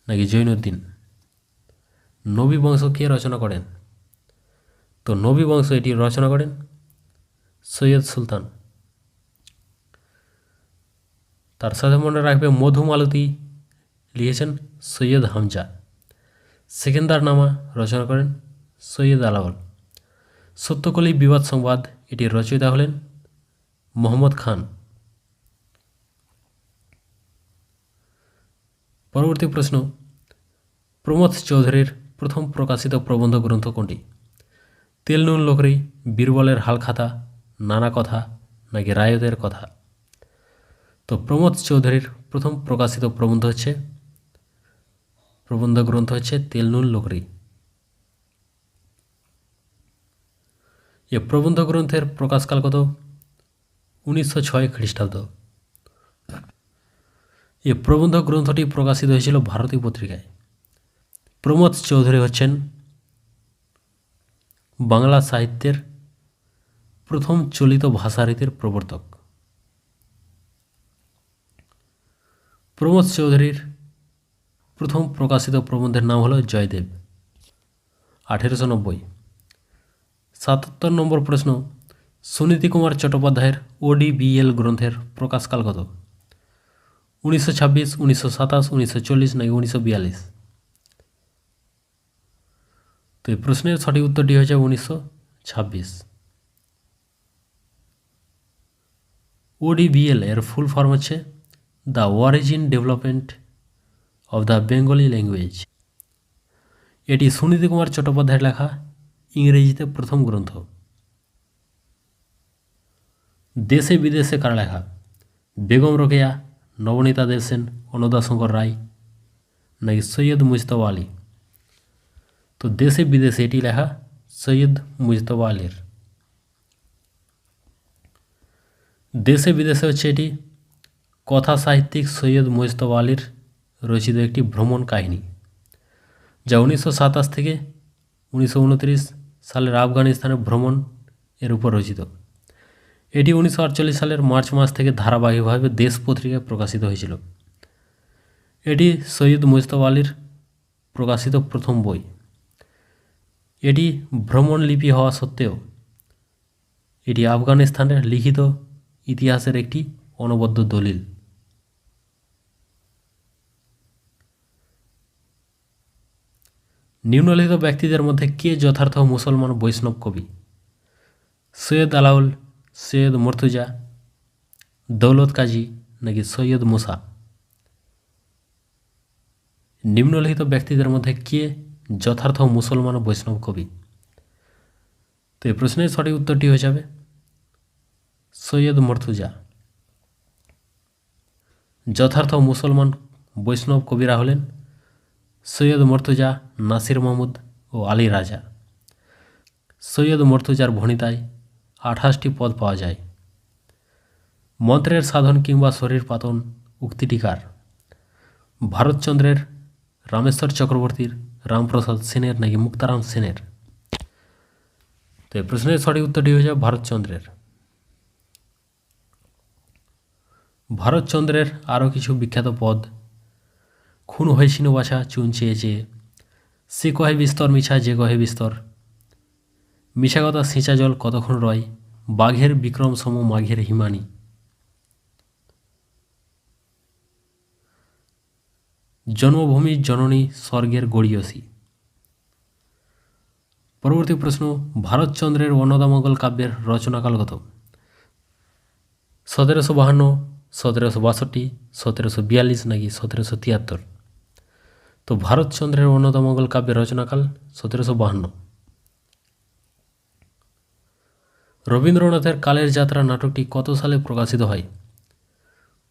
নাকি জৈনুদ্দিন? নবী বংশ কে রচনা করেন? তো নবী বংশ এটি রচনা করেন সৈয়দ সুলতান। তার সাথে মনে রাখবে মধুমালতী লিখেছেন সৈয়দ হামজা। সেকেন্দারনামা রচনা করেন সৈয়দ আলাওল। সত্যকলি বিবাদ সংবাদ এটির রচয়িতা হলেন মোহাম্মদ খান। পরবর্তী প্রশ্ন, প্রমথ চৌধুরীর প্রথম প্রকাশিত প্রবন্ধ গ্রন্থ কোনটি? তেল নুন লোকরি, বীরবলের হালখাতা, নানা কথা নাকি রায়তের কথা? তো প্রমথ চৌধুরীর প্রথম প্রকাশিত প্রবন্ধ গ্রন্থ হচ্ছে তেল নুন লোকরি। এ প্রবন্ধ গ্রন্থের প্রকাশকাল কত? 1906 খ্রিস্টাব্দ। এ প্রবন্ধ গ্রন্থটি প্রকাশিত হয়েছিল ভারতী পত্রিকায়। প্রমথ চৌধুরী হচ্ছেন বাংলা সাহিত্যের প্রথম চলিত ভাষারীতির প্রবর্তক। প্রমথ চৌধুরীর প্রথম প্রকাশিত প্রবন্ধের নাম হলো জয়দেব, 1890। 77 নম্বর প্রশ্ন, সুনীতি কুমার চট্টোপাধ্যায়ের ODBL গ্রন্থের প্রকাশকাল কত? 1926, 1927, 1940 নাকি 1942? তো এই প্রশ্নের সঠিক উত্তরটি হয়েছে 1926। ODBL এর ফুল ফর্ম হচ্ছে the origin development of the Bengali language. এটি সুনীতি কুমার চট্টোপাধ্যায়ের লেখা ইংরেজিতে প্রথম গ্রন্থ। দেশে বিদেশে কার লেখা? বেগম রোকেয়া, নবনীতা দেবসেন, অনুদাশঙ্কর রায় নাকি সৈয়দ মুজতবা আলী? তো দেশে বিদেশে এটি লেখা সৈয়দ মুজতবা আলীর। দেশে বিদেশে হচ্ছে এটি কথা সাহিত্যিক সৈয়দ মুজতবা আলীর রচিত একটি ভ্রমণ কাহিনী, যা 1927 থেকে 1929 সালের আফগানিস্তানের ভ্রমণ এর উপর রচিত। এটি 1948 সালের মার্চ মাস থেকে ধারাবাহিকভাবে দেশ পত্রিকায় প্রকাশিত হয়েছিল। এটি সৈয়দ মুজতবা আলীর প্রকাশিত প্রথম বই। এটি ভ্রমণ লিপি হওয়া সত্ত্বেও এটি আফগানিস্তানের লিখিত ইতিহাসের একটি অনবদ্য দলিল। নিম্নলিখিত ব্যক্তিদের মধ্যে কে যথার্থ মুসলমান বৈষ্ণব কবি? সৈয়দ আলাউল, সৈয়দ মুর্তজা, দৌলত কাজী নাকি সৈয়দ মুসা? নিম্নলিখিত ব্যক্তিদের মধ্যে কে যথার্থ মুসলমান বৈষ্ণব কবি? তো এই প্রশ্নের সঠিক উত্তরটি হয়ে যাবে সৈয়দ মুর্তজা। যথার্থ মুসলমান বৈষ্ণব কবিরা হলেন সৈয়দ মুর্তজা, নাসির মাহমুদ ও আলী রাজা। সৈয়দ মুর্তজার ভণিতায় 28টি পদ পাওয়া যায়। মন্ত্রের সাধন কিংবা শরীর পাতন উক্তিটি কার? ভারতচন্দ্রের, রামেশ্বর চক্রবর্তীর, রামপ্রসাদ সেনের নাকি মুক্তারাম সেনের? তো এই প্রশ্নের সঠিক উত্তরটি হয়ে যাবে ভারতচন্দ্রের। ভারতচন্দ্রের আরও কিছু বিখ্যাত পদ: খুন হয়েছিল বাছা চুন চেয়ে চেয়ে, সে কহে বিস্তর মিছা যে কহে বিস্তর, মিছা কথা সিঁচা জল কতক্ষণ রয়, বাঘের বিক্রম সম মাঘের হিমানি। জন্মভূমির জননী স্বর্গের গড়িয়সী। পরবর্তী প্রশ্ন, ভারতচন্দ্রের অন্নদামঙ্গল কাব্যের রচনাকাল কত? 1752, 1762, 1742 নাকি 1773? তো ভারতচন্দ্রের অন্নদামঙ্গল কাব্যের রচনাকাল 1752। রবীন্দ্রনাথের কালের যাত্রা নাটকটি কত সালে প্রকাশিত হয়?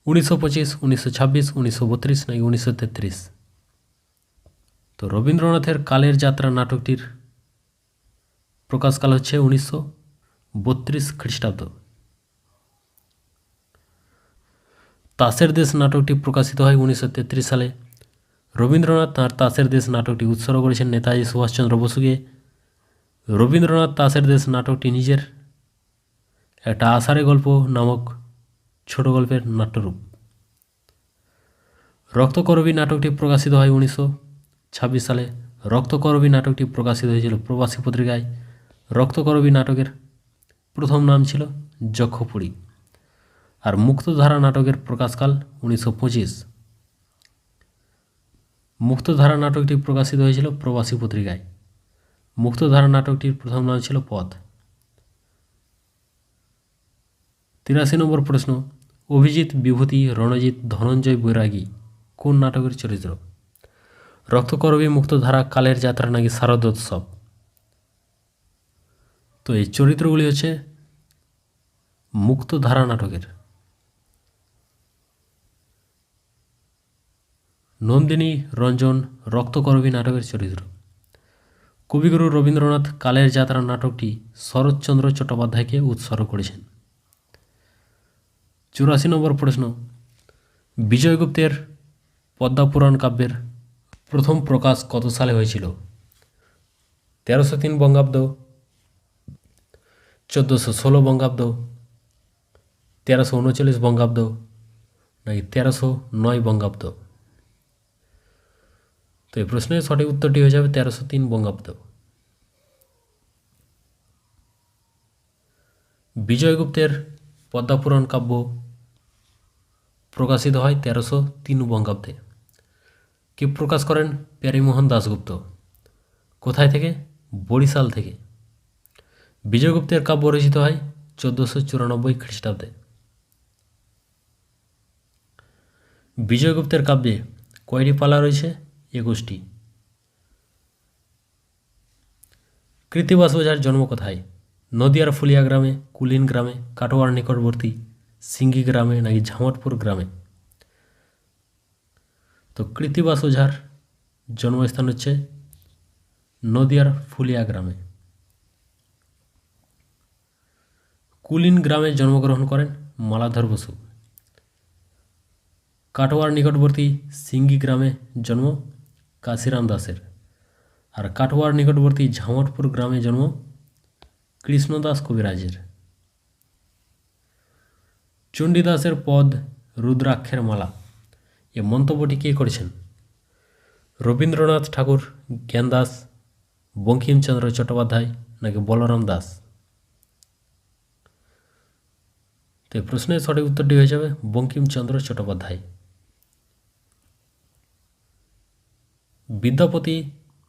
1925, 1926, 1932 নাকি 1933? তো রবীন্দ্রনাথের কালের যাত্রা নাটকটির প্রকাশকাল হচ্ছে 1932 খ্রিস্টাব্দ। তাসের দেশ নাটকটি প্রকাশিত হয় 1933 সালে। রবীন্দ্রনাথ তাঁর তাসের দেশ নাটকটি উৎসর্গ করেছেন নেতাজি সুভাষচন্দ্র বসুকে। রবীন্দ্রনাথ তাসের দেশ নাটকটি নিজের একটা আষাঢ়ে গল্প নামক ছোট গল্পের নাট্যরূপ। রক্তকরবী নাটকটি প্রকাশিত হয় 1926 সালে। রক্তকরবী নাটকটি প্রকাশিত হয়েছিল প্রবাসী পত্রিকায়। রক্তকরবী নাটকের প্রথম নাম ছিল যক্ষপুরী। আর মুক্তধারা নাটকের প্রকাশকাল 1925। মুক্তধারা নাটকটি প্রকাশিত হয়েছিল প্রবাসী পত্রিকায়। মুক্তধারা নাটকটির প্রথম নাম ছিল পথ। 83 নম্বর প্রশ্ন, অভিজিৎ, বিভূতি, রণজিৎ, ধনঞ্জয় বৈরাগী কোন নাটকের চরিত্র? রক্তকরবী, মুক্তধারা, কালের যাত্রা নাকি শারদোৎসব? তো এই চরিত্রগুলি হচ্ছে মুক্তধারা নাটকের। নন্দিনী, রঞ্জন রক্তকরবী নাটকের চরিত্র। কবিগুরু রবীন্দ্রনাথ কালের যাত্রা নাটকটি শরৎচন্দ্র চট্টোপাধ্যায়কে উৎসর্গ করেছেন। 84 নম্বর প্রশ্ন, বিজয়গুপ্তের পদ্মাপুরাণ কাব্যের প্রথম প্রকাশ কত সালে হয়েছিল? 1303 বঙ্গাব্দ, 1416 বঙ্গাব্দ, 1339 বঙ্গাব্দ নাকি 1309 বঙ্গাব্দ? তো এই প্রশ্নের সঠিক উত্তরটি হয়ে যাবে 1303 বঙ্গাব্দ। বিজয়গুপ্তের পদ্মাপুরাণ কাব্য প্রকাশিত হয় 1303 বঙ্গাব্দে। কে প্রকাশ করেন? প্যারীমোহন দাশগুপ্ত। কোথায় থেকে? বরিশাল থেকে। বিজয়গুপ্তের কাব্য রচিত হয় 1494 খ্রিস্টাব্দে। বিজয়গুপ্তের কাব্যে কয়টি পালা রয়েছে? 21টি। কৃত্তিবাস ওঝার জন্ম কোথায়? নদিয়ার ফুলিয়া গ্রামে, কুলিন গ্রামে, কাটোয়ার নিকটবর্তী সিঙ্গি গ্রামে নাকি ঝামটপুর গ্রামে? তো কৃত্তিবাস ওঝার জন্মস্থান হচ্ছে নদিয়ার ফুলিয়া গ্রামে। কুলিন গ্রামে জন্মগ্রহণ করেন মালাধর বসু। কাটোয়ার নিকটবর্তী সিঙ্গি গ্রামে জন্ম কাশিরাম দাসের। আর কাটোয়ার নিকটবর্তী ঝামটপুর গ্রামে জন্ম কৃষ্ণদাস কবিরাজের। চণ্ডীদাসের পদ রুদ্রাক্ষের মালা, এ মন্তব্যটি কে করেছেন? রবীন্দ্রনাথ ঠাকুর, জ্ঞানদাস, বঙ্কিমচন্দ্র চট্টোপাধ্যায় নাকি বলরাম দাস? তো এই প্রশ্নের সঠিক উত্তরটি হয়ে যাবে বঙ্কিমচন্দ্র চট্টোপাধ্যায়। বিদ্যাপতি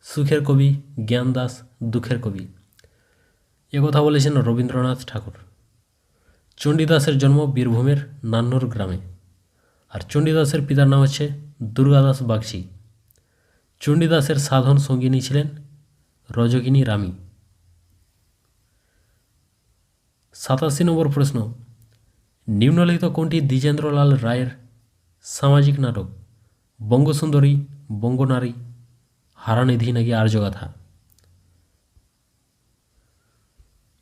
সুখের কবি, জ্ঞানদাস দুঃখের কবি, একথা বলেছেন রবীন্দ্রনাথ ঠাকুর। চণ্ডীদাসের জন্ম বীরভূমের নান্নুর গ্রামে। আর চণ্ডীদাসের পিতার নাম হচ্ছে দুর্গাদাস বাগচি। চণ্ডীদাসের সাধন সঙ্গিনী ছিলেন রজকিনী রামী। 87 নম্বর প্রশ্ন, নিম্নলিখিত কোনটি দ্বিজেন্দ্রলাল রায়ের সামাজিক নাটক? বঙ্গসুন্দরী, বঙ্গনারী, হারানিধি নাকি আর্যগাথা?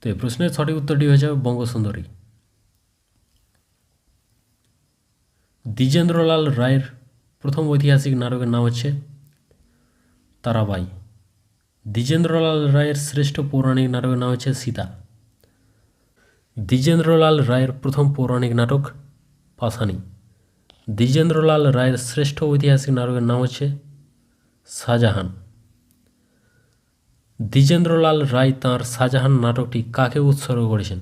তো এই প্রশ্নের সঠিক উত্তরটি হয়ে যাবে বঙ্গসুন্দরী। দ্বিজেন্দ্রলাল রায়ের প্রথম ঐতিহাসিক নাটকের নাম হচ্ছে তারাবাই। দ্বিজেন্দ্রলাল রায়ের শ্রেষ্ঠ পৌরাণিক নাটকের নাম হচ্ছে সীতা। দ্বিজেন্দ্রলাল রায়ের প্রথম পৌরাণিক নাটক পাশানি। দ্বিজেন্দ্রলাল রায়ের শ্রেষ্ঠ ঐতিহাসিক নাটকের নাম হচ্ছে শাহজাহান। দ্বিজেন্দ্রলাল রায় তাঁর শাহজাহান নাটকটি কাকে উৎসর্গ করেছেন?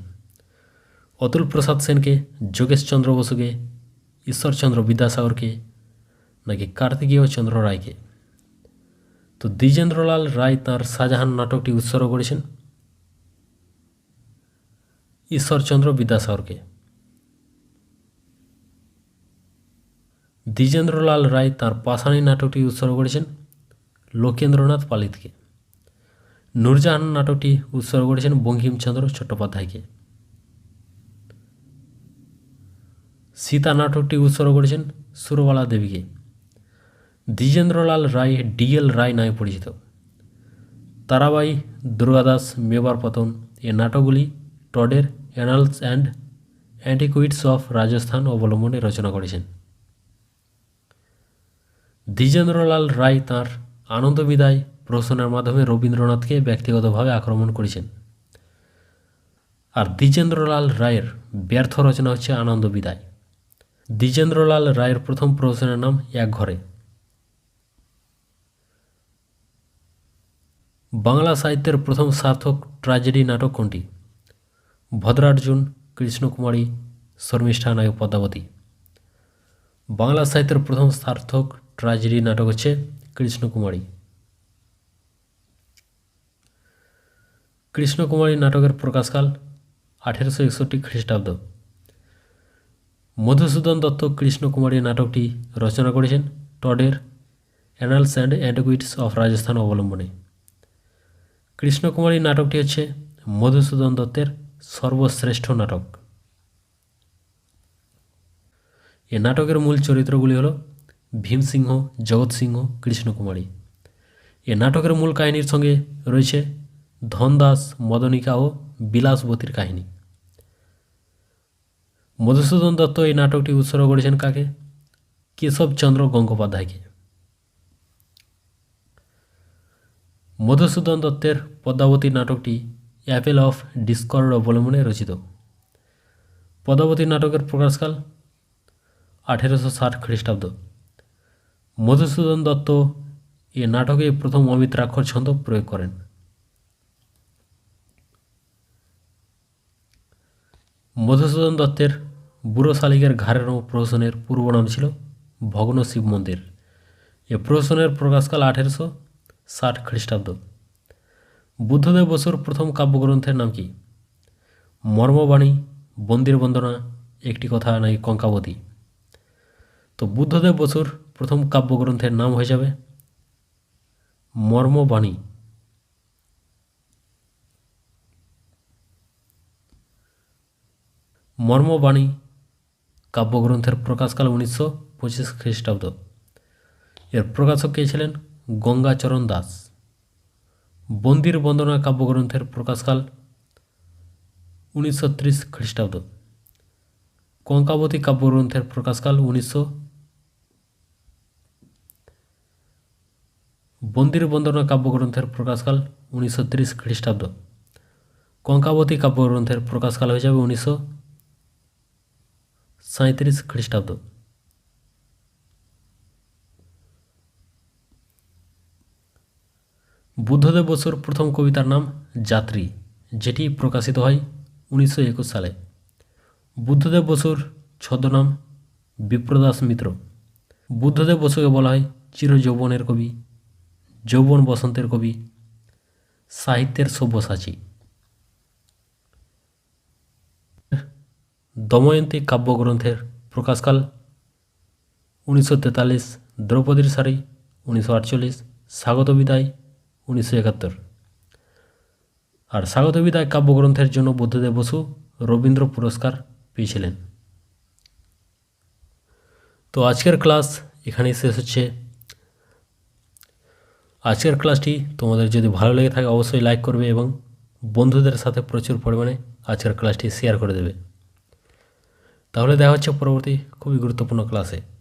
অতুল প্রসাদ সেনকে, যোগেশচন্দ্র বসুকে, ঈশ্বরচন্দ্র বিদ্যাসাগরকে নাকি কার্তিকেয় চন্দ্র রায়কে? তো দ্বিজেন্দ্রলাল রায় তাঁর শাহজাহান নাটকটি উৎসর্গ করেছেন ঈশ্বরচন্দ্র বিদ্যাসাগরকে। দ্বিজেন্দ্রলাল রায় তাঁর পাশানি নাটকটি উৎসর্গ করেছেন লোকেন্দ্রনাথ পালিতকে। নূরজাহান নাটকটি উৎসর্গ করেছেন বঙ্কিমচন্দ্র চট্টোপাধ্যায়কে। সীতা নাটকটি উৎসর্গ করেছেন সুরবালা দেবীকে। দ্বিজেন্দ্রলাল রায় ডিএল রায় নামে পরিচিত। তারাবাই, দুর্গাদাস, মেবার পতন এ নাটকগুলি টডের annals and antiquities of Rajasthan অবলম্বনে রচনা করেছেন। দ্বিজেন্দ্রলাল রায় তাঁর আনন্দবিদায় প্রহসনের মাধ্যমে রবীন্দ্রনাথকে ব্যক্তিগতভাবে আক্রমণ করেছেন। আর দ্বিজেন্দ্রলাল রায়ের ব্যর্থ রচনা হচ্ছে আনন্দবিদায়। দ্বিজেন্দ্রলাল রায়ের প্রথম প্রহসনের নাম এক ঘরে। বাংলা সাহিত্যের প্রথম সার্থক ট্র্যাজেডি নাটক কোনটি? ভদ্রার্জুন, কৃষ্ণকুমারী, শর্মিষ্ঠা নাকি পদ্মাবতী? বাংলা সাহিত্যের প্রথম সার্থক ট্র্যাজেডি নাটক হচ্ছে কৃষ্ণকুমারী। কৃষ্ণকুমারী নাটকের প্রকাশকাল 1861 খ্রিস্টাব্দ। মধুসূদন দত্ত কৃষ্ণকুমারী নাটকটি রচনা করেছেন টডের annals and antiquities of Rajasthan অবলম্বনে। কৃষ্ণকুমারী নাটকটি হচ্ছে মধুসূদন দত্তের সর্বশ্রেষ্ঠ নাটক। এ নাটকের মূল চরিত্রগুলি হল ভীমসিংহ, জগৎ সিংহ, কৃষ্ণকুমারী। এ নাটকের মূল কাহিনীর সঙ্গে রয়েছে ধনদাস, মদনিকা ও বিলাসবতীর কাহিনী। মধুসূদন দত্ত এই নাটকটি উৎসর্গ করেছেন কাকে? কেশবচন্দ্র গঙ্গোপাধ্যায়কে। মধুসূদন দত্তের পদ্মাবতী নাটকটি অ্যাপেল অফ ডিসকর্ড অবলম্বনে রচিত। পদ্মাবতী নাটকের প্রকাশকাল 1860 খ্রিস্টাব্দ। মধুসূদন দত্ত এ নাটকে প্রথম অমিত্রাক্ষর ছন্দ প্রয়োগ করেন। মধুসূদন দত্তের বুড়ো শালিকের ঘাড়ের প্রহসনের পূর্ব নাম ছিল ভগ্ন শিব মন্দির। এ প্রহসনের প্রকাশকাল 1860 খ্রিস্টাব্দ। বুদ্ধদেব বসুর প্রথম কাব্যগ্রন্থের নাম কি? মর্মবাণী, বন্দির বন্দনা, একটি কথা নাকি কঙ্কাবতী? তো বুদ্ধদেব বসুর প্রথম কাব্যগ্রন্থের নাম হয়ে যাবে মর্মবাণী। মর্মবাণী কাব্যগ্রন্থের প্রকাশকাল 1925 খ্রিস্টাব্দ। এর প্রকাশক কে ছিলেন? গঙ্গাচরণ দাস। বন্দির বন্দনা কাব্যগ্রন্থের প্রকাশকাল 1930 খ্রিস্টাব্দ। কঙ্কাবতী কাব্যগ্রন্থের প্রকাশকাল বন্দির বন্দনা কাব্যগ্রন্থের প্রকাশকাল 1930 খ্রিস্টাব্দ। কঙ্কাবতী কাব্যগ্রন্থের প্রকাশকাল হয়ে যাবে 1937 খ্রিস্টাব্দ। বুদ্ধদেব বসুর প্রথম কবিতার নাম যাত্রী, যেটি প্রকাশিত হয় 1921 সালে। বুদ্ধদেব বসুর ছদ্মনাম বিপ্রদাস মিত্র। বুদ্ধদেব বসুকে বলা হয় চিরযৌবনের কবি, যৌবন বসন্তের কবি, সাহিত্যের সব্যসাচী। দময়ন্তী কাব্যগ্রন্থের প্রকাশকাল 1943, দ্রৌপদীর শাড়ি 1948, স্বাগত বিদায় 1971। আর স্বাগত বিদায় কাব্যগ্রন্থের জন্য বুদ্ধদেব বসু রবীন্দ্র পুরস্কার পেয়েছিলেন। তো আজকের ক্লাস এখানেই শেষ হচ্ছে। আজকের ক্লাসটি তোমাদের যদি ভালো লেগে থাকে অবশ্যই লাইক করবে এবং বন্ধুদের সাথে প্রচুর পরিমাণে আজকের ক্লাসটি শেয়ার করে দেবে। তাহলে দেখা হচ্ছে পরবর্তী খুবই গুরুত্বপূর্ণ ক্লাসে।